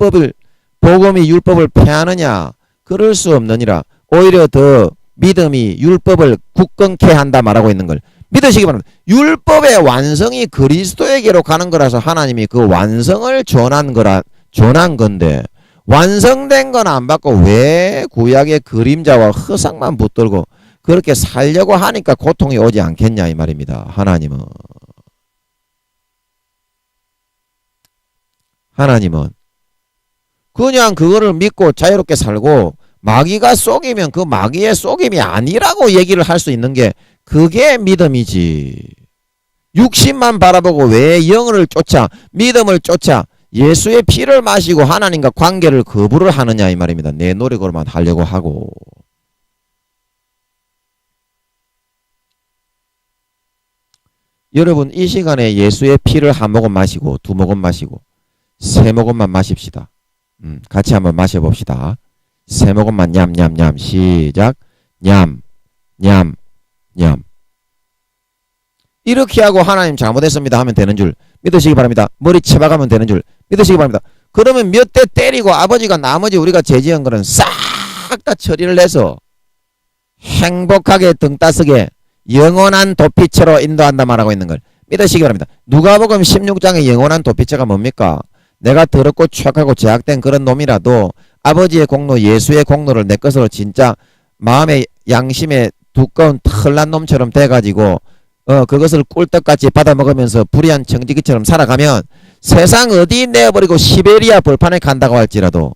복음이 율법을 폐하느냐? 그럴 수 없느니라. 오히려 더 믿음이 율법을 굳건케 한다 말하고 있는 걸 믿으시기 바랍니다. 율법의 완성이 그리스도에게로 가는 거라서 하나님이 그 완성을 전한 건데 완성된 건 안 받고 왜 구약의 그림자와 허상만 붙들고 그렇게 살려고 하니까 고통이 오지 않겠냐 이 말입니다. 하나님은 그냥 그거를 믿고 자유롭게 살고 마귀가 속이면 그 마귀의 속임이 아니라고 얘기를 할 수 있는 게 그게 믿음이지. 육신만 바라보고 왜 영을 쫓아 믿음을 쫓아 예수의 피를 마시고 하나님과 관계를 거부를 하느냐 이 말입니다. 내 노력으로만 하려고 하고. 여러분 이 시간에 예수의 피를 한 모금 마시고 두 모금 마시고 세 모금만 마십시다. 같이 한번 마셔봅시다. 세 모금만 냠냠냠 시작. 냠 이렇게 하고 하나님 잘못했습니다 하면 되는 줄 믿으시기 바랍니다. 머리 쳐박으면 되는 줄 믿으시기 바랍니다. 그러면 몇 대 때리고 아버지가 나머지 우리가 죄지은 거는 싹 다 처리를 해서 행복하게 등 따스게 영원한 도피처로 인도한다 말하고 있는 걸 믿으시기 바랍니다. 누가복음 16장의 영원한 도피처가 뭡니까? 내가 더럽고 추악하고 제약된 그런 놈이라도 아버지의 공로 예수의 공로를 내 것으로 진짜 마음의 양심에 두꺼운 털난 놈처럼 돼가지고 그것을 꿀떡같이 받아먹으면서 불의한 청지기처럼 살아가면 세상 어디 내어버리고 시베리아 벌판에 간다고 할지라도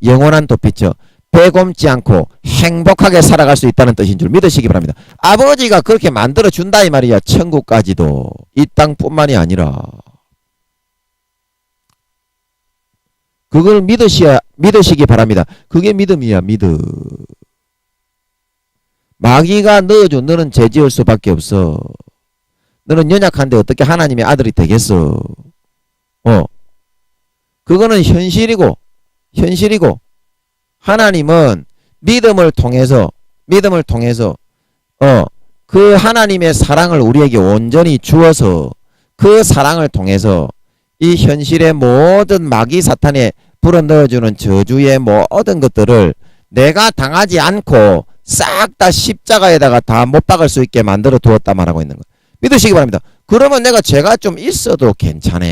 영원한 도피처 배곰지 않고 행복하게 살아갈 수 있다는 뜻인 줄 믿으시기 바랍니다. 아버지가 그렇게 만들어준다 이 말이야. 천국까지도 이 땅뿐만이 아니라 그걸 믿으시기 바랍니다. 그게 믿음이야. 믿음. 마귀가 넣어줘. 너는 죄 지을 수밖에 없어. 너는 연약한데 어떻게 하나님의 아들이 되겠어. 그거는 현실이고 하나님은 믿음을 통해서 그 하나님의 사랑을 우리에게 온전히 주어서 그 사랑을 통해서 이 현실의 모든 마귀 사탄에 불어넣어주는 저주의 모든 것들을 내가 당하지 않고 싹 다 십자가에다가 다 못 박을 수 있게 만들어 두었다 말하고 있는 거. 믿으시기 바랍니다. 그러면 내가 죄가 좀 있어도 괜찮아.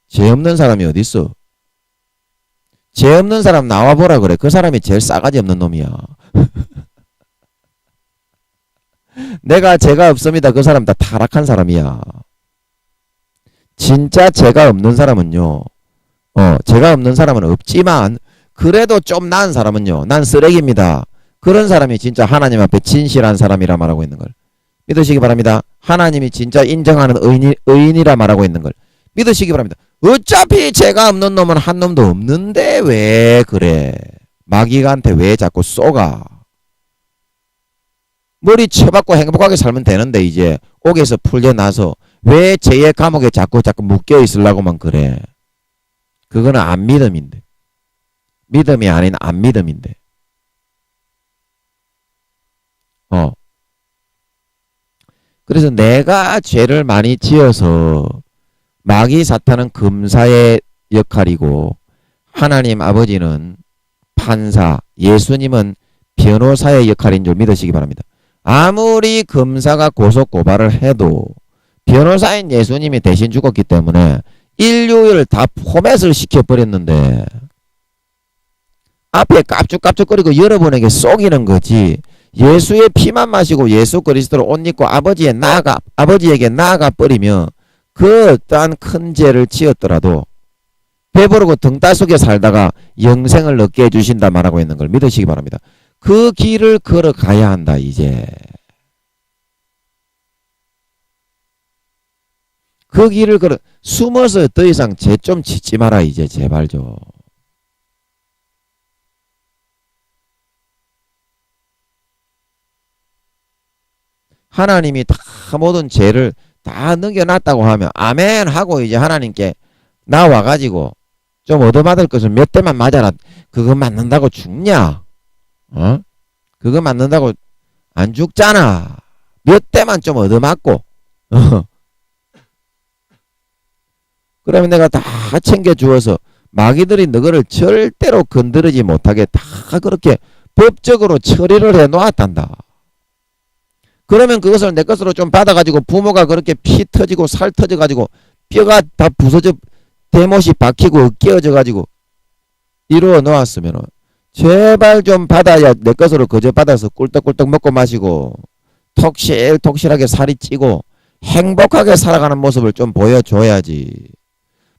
죄 없는 사람이 어디 있어? 죄 없는 사람 나와보라 그래. 그 사람이 제일 싸가지 없는 놈이야. 내가 죄가 없습니다. 그 사람 다 타락한 사람이야. 진짜 죄가 없는 사람은요. 죄가 없는 사람은 없지만 그래도 좀 나은 사람은요. 난 쓰레기입니다. 그런 사람이 진짜 하나님 앞에 진실한 사람이라 말하고 있는 걸 믿으시기 바랍니다. 하나님이 진짜 인정하는 의인이라 말하고 있는 걸 믿으시기 바랍니다. 어차피 죄가 없는 놈은 한 놈도 없는데 왜 그래? 마귀한테 왜 자꾸 쏘가? 머리 쳐박고 행복하게 살면 되는데 이제 옥에서 풀려나서 왜 죄의 감옥에 자꾸 묶여 있으려고만 그래? 그거는 안 믿음인데. 믿음이 아닌 안 믿음인데. 그래서 내가 죄를 많이 지어서 마귀 사탄은 검사의 역할이고 하나님 아버지는 판사, 예수님은 변호사의 역할인 줄 믿으시기 바랍니다. 아무리 검사가 고소 고발을 해도 변호사인 예수님이 대신 죽었기 때문에 인류를 다 포맷을 시켜버렸는데 앞에 깝죽깝죽거리고 여러분에게 속이는 거지. 예수의 피만 마시고 예수 그리스도를 옷 입고 아버지에게 나아가 버리면 그 어떠한 큰 죄를 지었더라도 배부르고 등 따속에 살다가 영생을 얻게 해주신다 말하고 있는 걸 믿으시기 바랍니다. 그 길을 걸어가야 한다 이제. 그 길을 숨어서 더 이상 죄 좀 짓지 마라 이제 제발 좀. 하나님이 다 모든 죄를 다 넘겨놨다고 하면 아멘 하고 이제 하나님께 나와가지고 좀 얻어맞을 것을 몇 대만 맞아라. 그거 맞는다고 죽냐? 그거 맞는다고 안 죽잖아. 몇 대만 좀 얻어맞고 그러면 내가 다 챙겨주어서 마귀들이 너를 절대로 건드리지 못하게 다 그렇게 법적으로 처리를 해놓았단다. 그러면 그것을 내 것으로 좀 받아가지고 부모가 그렇게 피 터지고 살 터져가지고 뼈가 다 부서져 대못이 박히고 깨어져가지고 이루어 놓았으면 제발 좀 받아야 내 것으로 그저 받아서 꿀떡꿀떡 먹고 마시고 톡실톡실하게 살이 찌고 행복하게 살아가는 모습을 좀 보여줘야지.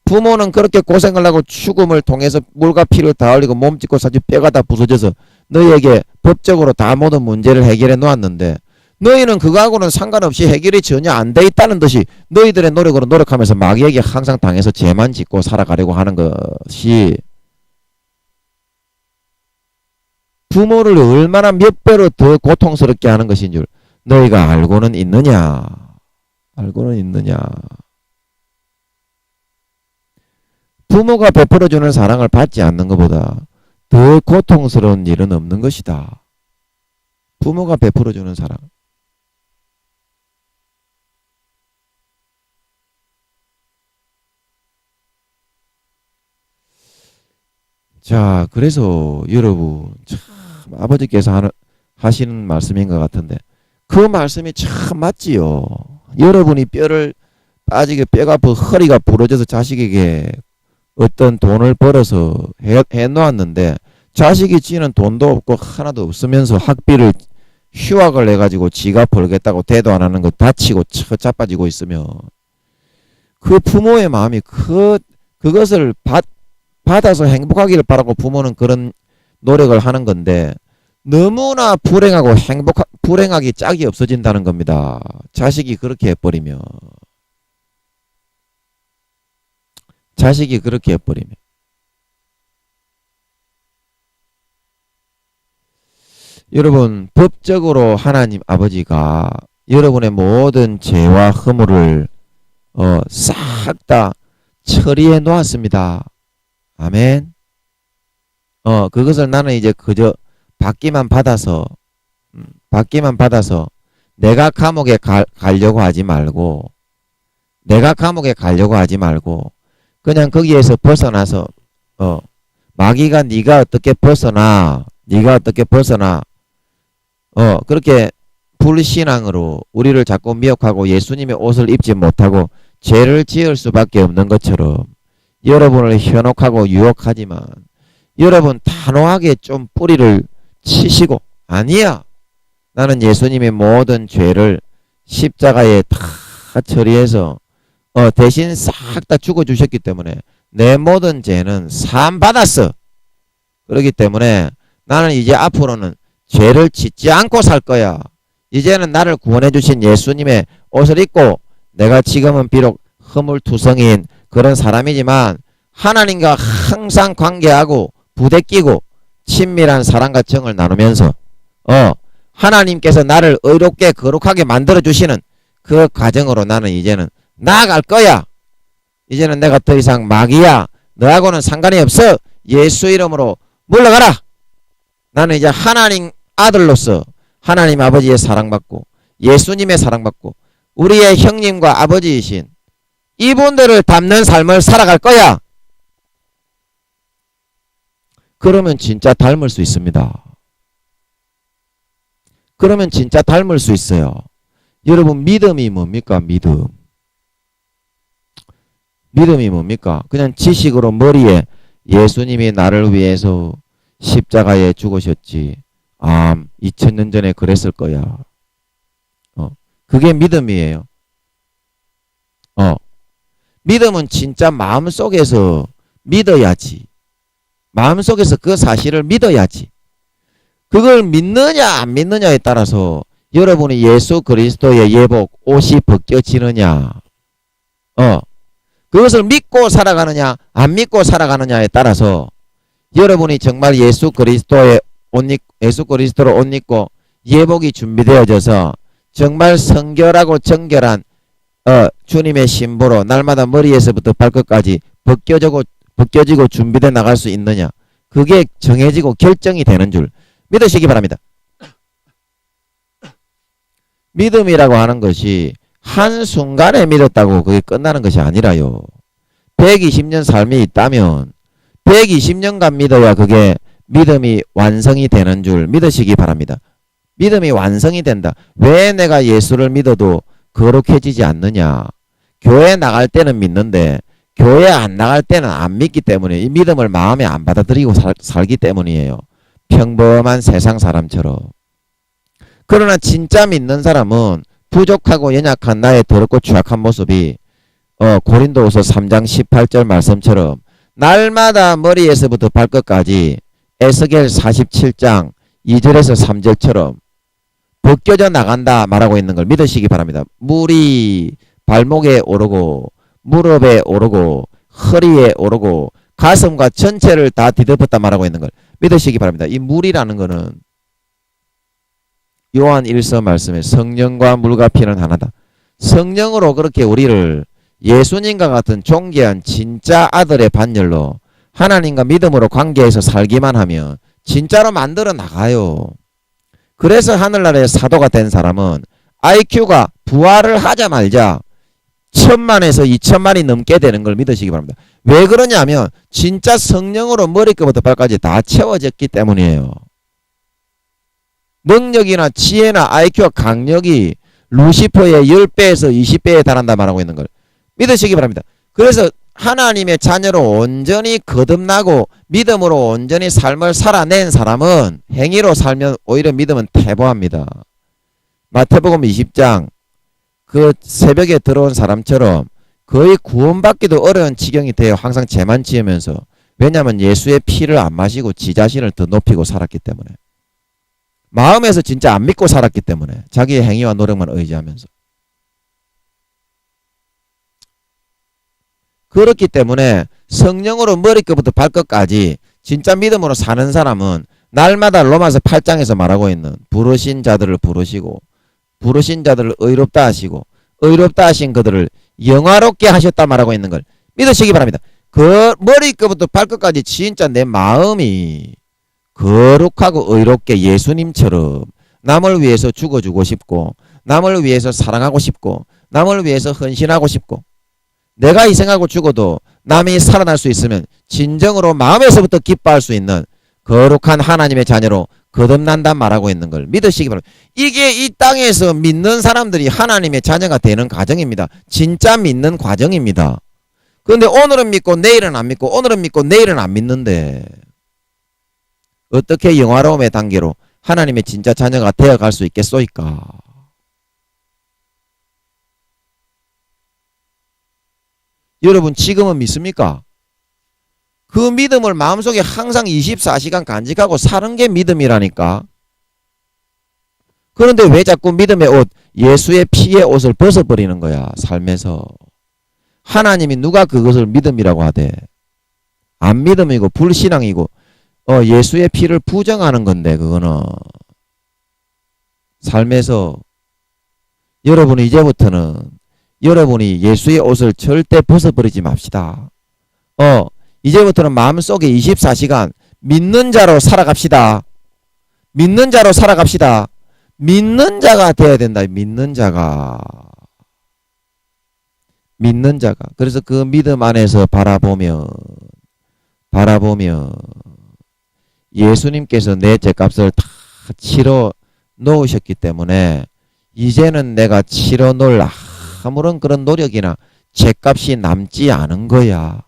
부모는 그렇게 고생을 하고 죽음을 통해서 물과 피를 다 흘리고 몸짓고 사실 뼈가 다 부서져서 너희에게 법적으로 다 모든 문제를 해결해 놓았는데 너희는 그거하고는 상관없이 해결이 전혀 안 돼 있다는 듯이 너희들의 노력으로 노력하면서 마귀에게 항상 당해서 죄만 짓고 살아가려고 하는 것이 부모를 얼마나 몇 배로 더 고통스럽게 하는 것인 줄 너희가 알고는 있느냐? 알고는 있느냐? 부모가 베풀어주는 사랑을 받지 않는 것보다 더 고통스러운 일은 없는 것이다. 부모가 베풀어주는 사랑. 자, 그래서 여러분 참 아버지께서 하시는 말씀인 것 같은데 그 말씀이 참 맞지요. 여러분이 뼈를 빠지게 뼈가 허리가 부러져서 자식에게 어떤 돈을 벌어서 해놓았는데 자식이 지는 돈도 없고 하나도 없으면서 학비를 휴학을 해가지고 지가 벌겠다고 대도 안 하는 거 다치고 자빠지고 있으면 그 부모의 마음이 그것을 받아서 행복하기를 바라고 부모는 그런 노력을 하는 건데 너무나 불행하고 불행하기 짝이 없어진다는 겁니다. 자식이 그렇게 해버리면. 자식이 그렇게 해버리면. 여러분 법적으로 하나님 아버지가 여러분의 모든 죄와 허물을 싹 다 처리해 놓았습니다. 아멘. 그것을 나는 이제 그저 받기만 받아서 내가 감옥에 가려고 하지 말고 내가 감옥에 가려고 하지 말고 그냥 거기에서 벗어나서 마귀가 네가 어떻게 벗어나 그렇게 불신앙으로 우리를 자꾸 미혹하고 예수님의 옷을 입지 못하고 죄를 지을 수밖에 없는 것처럼 여러분을 현혹하고 유혹하지만 여러분 단호하게 좀 뿌리를 치시고 아니야 나는 예수님의 모든 죄를 십자가에 다 처리해서 대신 싹 다 죽어주셨기 때문에 내 모든 죄는 사함받았어. 그렇기 때문에 나는 이제 앞으로는 죄를 짓지 않고 살 거야. 이제는 나를 구원해 주신 예수님의 옷을 입고 내가 지금은 비록 허물투성이인 그런 사람이지만 하나님과 항상 관계하고 부대끼고 친밀한 사랑과 정을 나누면서 하나님께서 나를 의롭게 거룩하게 만들어 주시는 그 과정으로 나는 이제는 나아갈 거야. 이제는 내가 더 이상 마귀야. 너하고는 상관이 없어. 예수 이름으로 물러가라. 나는 이제 하나님 아들로서 하나님 아버지의 사랑받고 예수님의 사랑받고 우리의 형님과 아버지이신 이분들을 닮는 삶을 살아갈 거야. 그러면 진짜 닮을 수 있습니다. 그러면 진짜 닮을 수 있어요. 여러분 믿음이 뭡니까? 믿음이 뭡니까? 그냥 지식으로 머리에 예수님이 나를 위해서 십자가에 죽으셨지. 2000년 전에 그랬을 거야. 그게 믿음이에요. 믿음은 진짜 마음속에서 믿어야지. 마음속에서 그 사실을 믿어야지. 그걸 믿느냐 안 믿느냐에 따라서 여러분이 예수 그리스도의 예복 옷이 벗겨지느냐 그것을 믿고 살아가느냐 안 믿고 살아가느냐에 따라서 여러분이 정말 예수 그리스도로 옷 입고 예복이 준비되어져서 정말 성결하고 정결한 주님의 신부로 날마다 머리에서부터 발끝까지 벗겨지고 준비되어 나갈 수 있느냐 그게 정해지고 결정이 되는 줄 믿으시기 바랍니다. 믿음이라고 하는 것이 한순간에 믿었다고 그게 끝나는 것이 아니라요. 120년 삶이 있다면 120년간 믿어야 그게 믿음이 완성이 되는 줄 믿으시기 바랍니다. 믿음이 완성이 된다. 왜 내가 예수를 믿어도 거룩해지지 않느냐. 교회 나갈 때는 믿는데 교회 안 나갈 때는 안 믿기 때문에 이 믿음을 마음에 안 받아들이고 살기 때문이에요. 평범한 세상 사람처럼. 그러나 진짜 믿는 사람은 부족하고 연약한 나의 더럽고 취약한 모습이 고린도후서 3장 18절 말씀처럼 날마다 머리에서부터 발끝까지 에스겔 47장 2절에서 3절처럼 벗겨져 나간다 말하고 있는 걸 믿으시기 바랍니다. 물이 발목에 오르고 무릎에 오르고 허리에 오르고 가슴과 전체를 다 뒤덮었다 말하고 있는 걸 믿으시기 바랍니다. 이 물이라는 거는 요한 1서 말씀에 성령과 물과 피는 하나다. 성령으로 그렇게 우리를 예수님과 같은 존귀한 진짜 아들의 반열로 하나님과 믿음으로 관계해서 살기만 하면 진짜로 만들어 나가요. 그래서 하늘나라의 사도가 된 사람은 IQ가 부활을 하자마자 1000만에서 2000만이 넘게 되는 걸 믿으시기 바랍니다. 왜 그러냐면 진짜 성령으로 머리끝부터 발까지 다 채워졌기 때문이에요. 능력이나 지혜나 IQ와 강력이 루시퍼의 10배에서 20배에 달한다 말하고 있는 걸 믿으시기 바랍니다. 그래서 하나님의 자녀로 온전히 거듭나고 믿음으로 온전히 삶을 살아낸 사람은 행위로 살면 오히려 믿음은 퇴보합니다. 마태복음 20장 그 새벽에 들어온 사람처럼 거의 구원받기도 어려운 지경이 돼요. 항상 죄만 지으면서. 왜냐하면 예수의 피를 안 마시고 지 자신을 더 높이고 살았기 때문에. 마음에서 진짜 안 믿고 살았기 때문에. 자기의 행위와 노력만 의지하면서. 그렇기 때문에 성령으로 머리끝부터 발끝까지 진짜 믿음으로 사는 사람은 날마다 로마서 8장에서 말하고 있는 부르신 자들을 부르시고 부르신 자들을 의롭다 하시고 의롭다 하신 그들을 영화롭게 하셨다 말하고 있는 걸 믿으시기 바랍니다. 그 머리끝부터 발끝까지 진짜 내 마음이 거룩하고 의롭게 예수님처럼 남을 위해서 죽어주고 싶고 남을 위해서 사랑하고 싶고 남을 위해서 헌신하고 싶고 내가 희생하고 죽어도 남이 살아날 수 있으면 진정으로 마음에서부터 기뻐할 수 있는 거룩한 하나님의 자녀로 거듭난단 말하고 있는 걸 믿으시기 바랍니다. 이게 이 땅에서 믿는 사람들이 하나님의 자녀가 되는 과정입니다. 진짜 믿는 과정입니다. 그런데 오늘은 믿고 내일은 안 믿고 오늘은 믿고 내일은 안 믿는데 어떻게 영화로움의 단계로 하나님의 진짜 자녀가 되어갈 수 있겠소이까? 여러분 지금은 믿습니까? 그 믿음을 마음속에 항상 24시간 간직하고 사는 게 믿음이라니까. 그런데 왜 자꾸 믿음의 옷, 예수의 피의 옷을 벗어버리는 거야, 삶에서. 하나님이 누가 그것을 믿음이라고 하대? 안 믿음이고 불신앙이고 예수의 피를 부정하는 건데 그거는. 삶에서 여러분이 이제부터는 여러분이 예수의 옷을 절대 벗어버리지 맙시다. 이제부터는 마음속에 24시간 믿는 자로 살아갑시다. 믿는 자로 살아갑시다. 믿는 자가 되어야 된다. 믿는 자가. 그래서 그 믿음 안에서 바라보면 예수님께서 내 죄값을 다 치러 놓으셨기 때문에 이제는 내가 치러 놓을 아무런 그런 노력이나 죄값이 남지 않은 거야.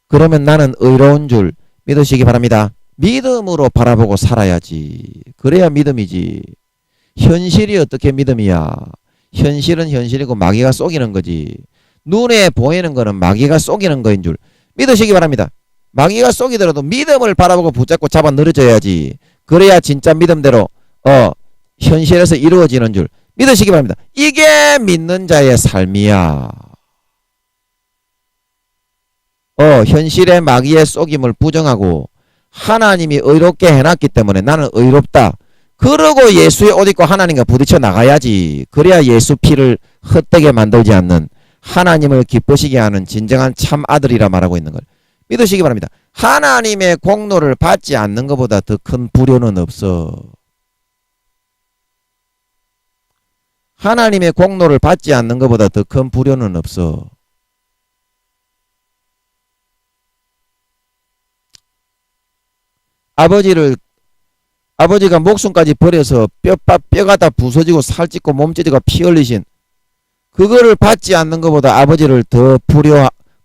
그러면 나는 의로운 줄 믿으시기 바랍니다. 믿음으로 바라보고 살아야지. 그래야 믿음이지. 현실이 어떻게 믿음이야. 현실은 현실이고 마귀가 속이는 거지. 눈에 보이는 거는 마귀가 속이는 거인 줄 믿으시기 바랍니다. 마귀가 속이더라도 믿음을 바라보고 붙잡고 잡아 늘어져야지. 그래야 진짜 믿음대로 현실에서 이루어지는 줄 믿으시기 바랍니다. 이게 믿는 자의 삶이야. 현실의 마귀의 속임을 부정하고 하나님이 의롭게 해놨기 때문에 나는 의롭다. 그러고 예수의 옷 입고 하나님과 부딪혀 나가야지. 그래야 예수 피를 헛되게 만들지 않는 하나님을 기쁘시게 하는 진정한 참 아들이라 말하고 있는 걸 믿으시기 바랍니다. 하나님의 공로를 받지 않는 것보다 더 큰 불효는 없어. 하나님의 공로를 받지 않는 것보다 더 큰 불효는 없어. 아버지가 목숨까지 버려서 뼈가 다 부서지고 살찌고 몸찌지고 피 흘리신 그거를 받지 않는 것보다 아버지를 더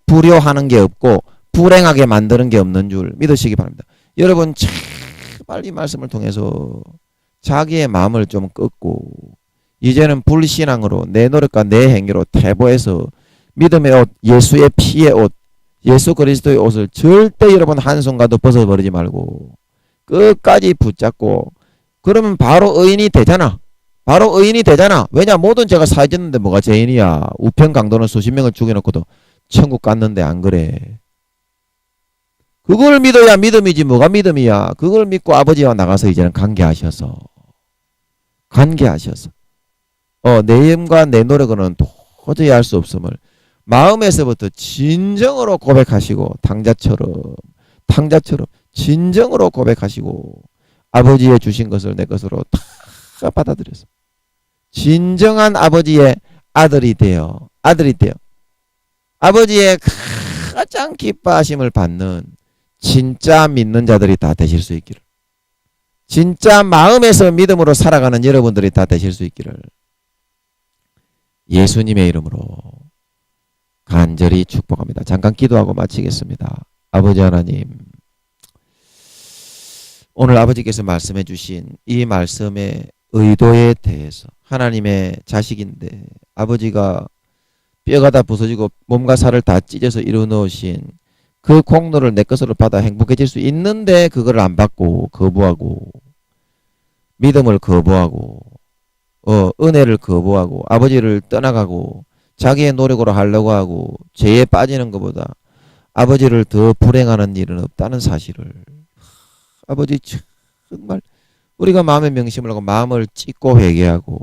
불효하는 게 없고 불행하게 만드는 게 없는 줄 믿으시기 바랍니다. 여러분 제발 이 말씀을 통해서 자기의 마음을 좀 꺾고 이제는 불신앙으로 내 노력과 내 행위로 퇴보해서 믿음의 옷, 예수의 피의 옷, 예수 그리스도의 옷을 절대 여러분 한순간도 벗어버리지 말고 끝까지 붙잡고 그러면 바로 의인이 되잖아. 왜냐 모든 죄가 사해졌는데 뭐가 죄인이야. 우편 강도는 수십 명을 죽여놓고도 천국 갔는데 안 그래. 그걸 믿어야 믿음이지 뭐가 믿음이야. 그걸 믿고 아버지와 나가서 이제는 관계하셔서 내 힘과 내 노력으로는 도저히 할 수 없음을 마음에서부터 진정으로 고백하시고 탕자처럼 진정으로 고백하시고 아버지의 주신 것을 내 것으로 다 받아들여서 진정한 아버지의 아들이 되어 아버지의 가장 기뻐하심을 받는 진짜 믿는 자들이 다 되실 수 있기를, 진짜 마음에서 믿음으로 살아가는 여러분들이 다 되실 수 있기를 예수님의 이름으로 간절히 축복합니다. 잠깐 기도하고 마치겠습니다. 아버지 하나님, 오늘 아버지께서 말씀해 주신 이 말씀의 의도에 대해서 하나님의 자식인데 아버지가 뼈가 다 부서지고 몸과 살을 다 찢어서 이루어놓으신 그 공로를 내 것으로 받아 행복해질 수 있는데 그걸 안 받고 거부하고 믿음을 거부하고 은혜를 거부하고 아버지를 떠나가고 자기의 노력으로 하려고 하고 죄에 빠지는 것보다 아버지를 더 불행하는 일은 없다는 사실을 아버지 정말 우리가 마음의 명심을 하고 마음을 찢고 회개하고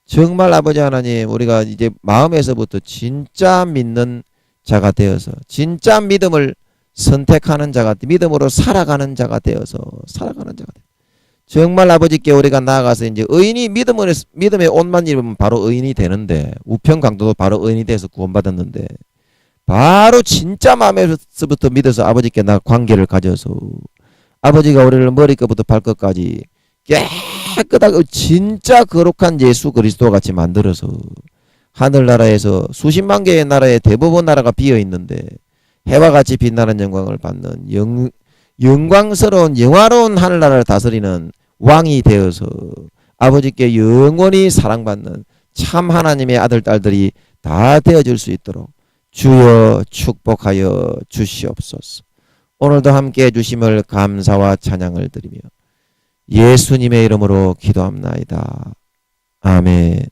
정말 아버지 하나님 우리가 이제 마음에서부터 진짜 믿는 자가 되어서 진짜 믿음을 선택하는 자가 믿음으로 살아가는 자가 되어서 정말 아버지께 우리가 나아가서 이제 의인이 믿음의 옷만 입으면 바로 의인이 되는데, 우편 강도도 바로 의인이 돼서 구원받았는데, 바로 진짜 마음에서부터 믿어서 아버지께 나 관계를 가져서 아버지가 우리를 머리끝부터 발끝까지 깨끗하고 진짜 거룩한 예수 그리스도 같이 만들어서 하늘나라에서 수십만 개의 나라에 대부분 나라가 비어 있는데 해와 같이 빛나는 영광을 받는 영광스러운 영화로운 하늘나라를 다스리는 왕이 되어서 아버지께 영원히 사랑받는 참 하나님의 아들 딸들이 다 되어줄 수 있도록 주여 축복하여 주시옵소서. 오늘도 함께 해주심을 감사와 찬양을 드리며 예수님의 이름으로 기도합나이다. 아멘.